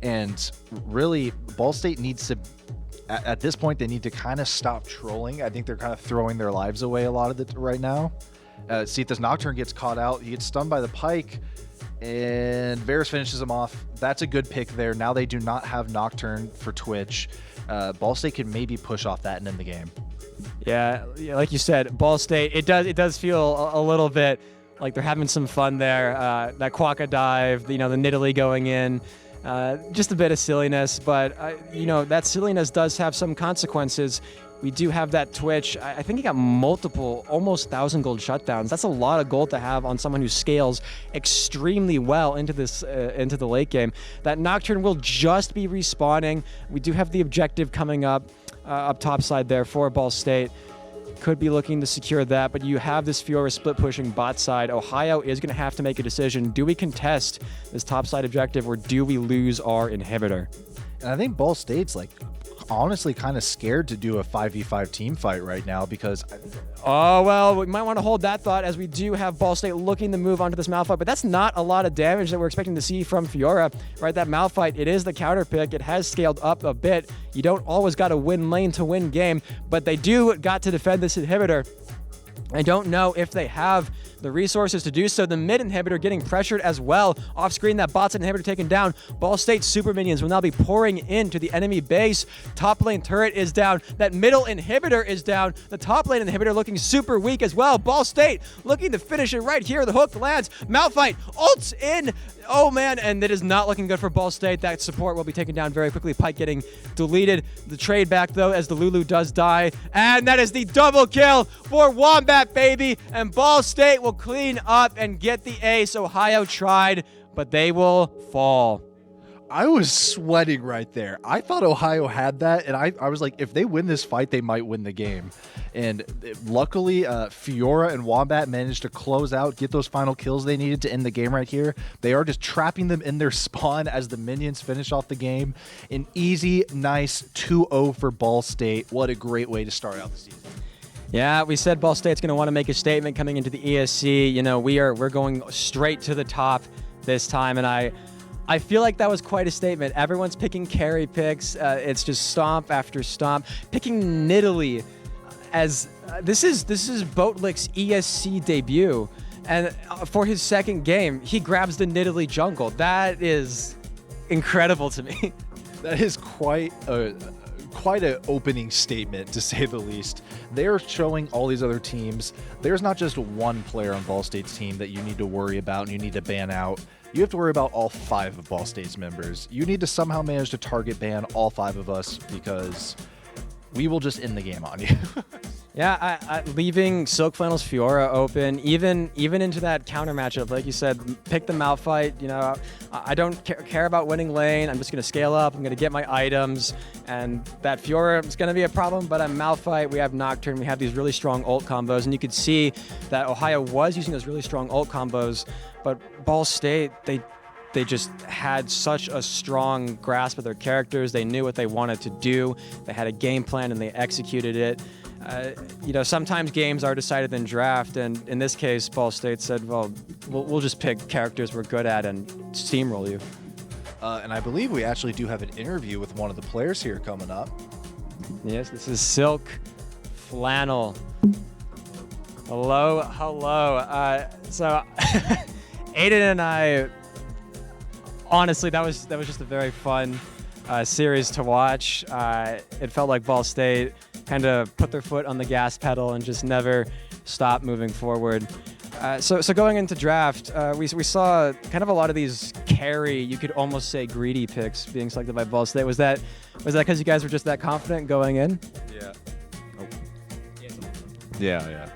and really, Ball State needs to, at this point, they need to kind of stop trolling. I think they're kind of throwing their lives away a lot of it right now. See if this Nocturne gets caught out. He gets stunned by the Pike, and Varus finishes him off. That's a good pick there. Now they do not have Nocturne for Twitch. Ball State can maybe push off that and end the game. Yeah, like you said, Ball State, it does feel a little bit like they're having some fun there. That Quokka dive, the Nidalee going in, just a bit of silliness, but that silliness does have some consequences. We do have that Twitch. I think he got multiple, almost 1,000 gold shutdowns. That's a lot of gold to have on someone who scales extremely well into the late game. That Nocturne will just be respawning. We do have the objective coming up top side there for Ball State. Could be looking to secure that, but you have this Fiora split pushing bot side. Ohio is going to have to make a decision. Do we contest this top side objective, or do we lose our inhibitor? And I think Ball State's honestly kind of scared to do a 5v5 team fight right now because we might want to hold that thought, as we do have Ball State looking to move on to this Malphite, but that's not a lot of damage that we're expecting to see from Fiora, right? That Malphite, it is the counter pick. It has scaled up a bit. You don't always got to win lane to win game, but they do got to defend this inhibitor. I don't know if they have the resources to do so. The mid inhibitor getting pressured as well. Off screen, that bot's inhibitor taken down. Ball State super minions will now be pouring into the enemy base. Top lane turret is down. That middle inhibitor is down. The top lane inhibitor looking super weak as well. Ball State looking to finish it right here. The hook lands. Malphite ults in. Oh man, and it is not looking good for Ball State. That support will be taken down very quickly. Pike getting deleted. The trade back though, as the Lulu does die. And that is the double kill for Wombat Baby. And Ball State will clean up and get the ace. Ohio tried, but they will fall. I was sweating right there. I thought Ohio had that, and I was like, if they win this fight, they might win the game. And luckily, Fiora and Wombat managed to close out, get those final kills they needed to end the game right here. They are just trapping them in their spawn as the minions finish off the game. An easy, nice 2-0 for Ball State. What a great way to start out the season. Yeah, we said Ball State's going to want to make a statement coming into the ESC. You know, we're going straight to the top this time, and I feel like that was quite a statement. Everyone's picking carry picks. It's just stomp after stomp. Picking Nidalee as this is Boatlick's ESC debut, and for his second game, he grabs the Nidalee jungle. That is incredible to me. That is quite an opening statement, to say the least. They're showing all these other teams there's not just one player on Ball State's team that you need to worry about and you need to ban out. You have to worry about all 5 of Ball State's members. You need to somehow manage to target ban all 5 of us, because we will just end the game on you. Yeah, leaving Silk Flannel's Fiora open, even into that counter matchup, like you said, pick the Malphite. You know, I don't care about winning lane. I'm just going to scale up. I'm going to get my items, and that Fiora is going to be a problem. But on Malphite, we have Nocturne. We have these really strong ult combos, and you could see that Ohio was using those really strong ult combos, but Ball State, they just had such a strong grasp of their characters. They knew what they wanted to do. They had a game plan and they executed it. You know, sometimes games are decided in draft, and in this case, Ball State said, well, we'll just pick characters we're good at and steamroll you. And I believe we actually do have an interview with one of the players here coming up. Yes, this is Silk Flannel. Hello. So Aiden and I, honestly, that was just a very fun series to watch. It felt like Ball State kind of put their foot on the gas pedal and just never stopped moving forward. So going into draft, we saw kind of a lot of these carry, you could almost say greedy picks being selected by Ball State. Was that because you guys were just that confident going in? Yeah. Yeah.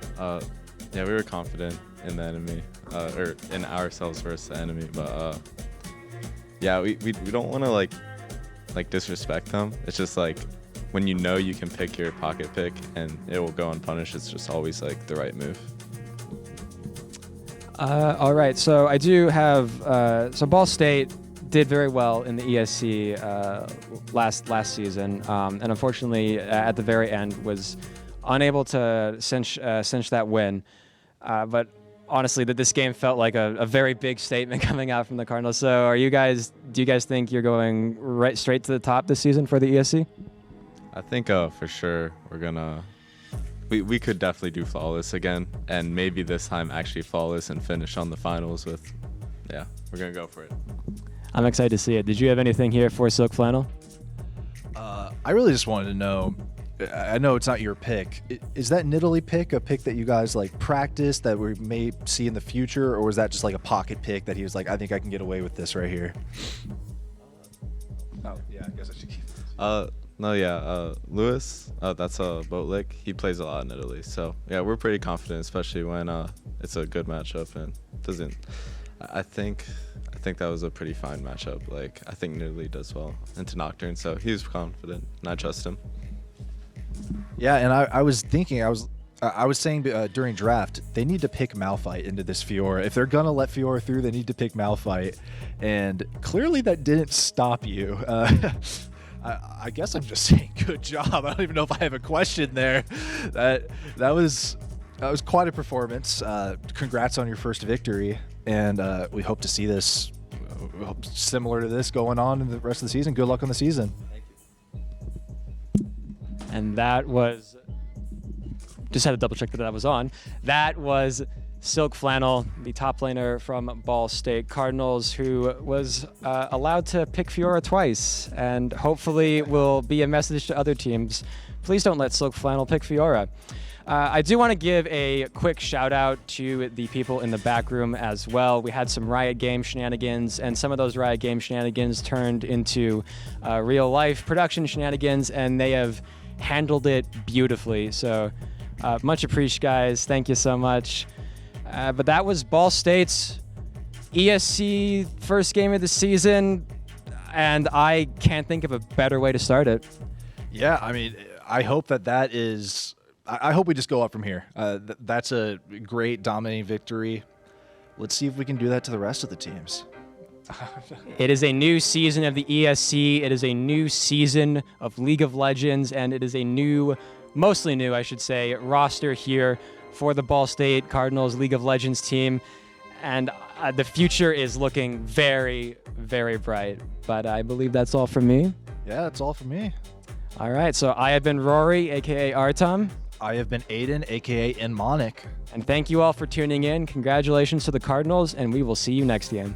Yeah, we were confident in the enemy, or in ourselves versus the enemy. But yeah, we don't want to like disrespect them. It's just like when you know you can pick your pocket pick and it will go unpunished. It's just always like the right move. All right, so I do have so Ball State did very well in the ESC last season, and unfortunately at the very end was unable to cinch that win. But honestly, that this game felt like a very big statement coming out from the Cardinals. So do you guys think you're going right straight to the top this season for the ESC? I think for sure we're gonna. We could definitely do flawless again, and maybe this time actually flawless and finish on the finals with. Yeah, we're gonna go for it. I'm excited to see it. Did you have anything here for Silk Flannel? I really just wanted to know. I know it's not your pick. Is that Nidalee pick a pick that you guys like practice that we may see in the future, or was that just like a pocket pick that he was like, I think I can get away with this right here? Oh yeah, I guess I should keep. No, yeah, Lewis, that's a Boatlick. He plays a lot in Italy, so yeah, we're pretty confident, especially when it's a good matchup and doesn't. I think that was a pretty fine matchup. Like I think Italy does well into Nocturne, so he was confident, and I trust him. Yeah, and I was thinking, I was saying during draft, they need to pick Malphite into this Fiora. If they're gonna let Fiora through, they need to pick Malphite, and clearly that didn't stop you. I guess I'm just saying good job. I don't even know if I have a question there. That was quite a performance. Congrats on your first victory, and we hope to see this similar to this going on in the rest of the season. Good luck on the season. Thank you. And that was, just had to double check that was on. That was Silk Flannel, the top laner from Ball State Cardinals, who was allowed to pick Fiora twice, and hopefully will be a message to other teams. Please don't let Silk Flannel pick Fiora. I do want to give a quick shout out to the people in the back room as well. We had some Riot Game shenanigans, and some of those Riot Game shenanigans turned into real life production shenanigans, and they have handled it beautifully. So much appreciated, guys. Thank you so much. But that was Ball State's ESC first game of the season. and I can't think of a better way to start it. Yeah, I mean, I hope that is. I hope we just go up from here. That's a great dominating victory. Let's see if we can do that to the rest of the teams. It is a new season of the ESC. It is a new season of League of Legends, and it is a new, mostly new, I should say, roster here for the Ball State Cardinals League of Legends team. And the future is looking very, very bright. But I believe that's all from me. Yeah, that's all for me. All right, so I have been Rory, aka Artem. I have been Aiden, aka Inmonic. And thank you all for tuning in. Congratulations to the Cardinals, and we will see you next game.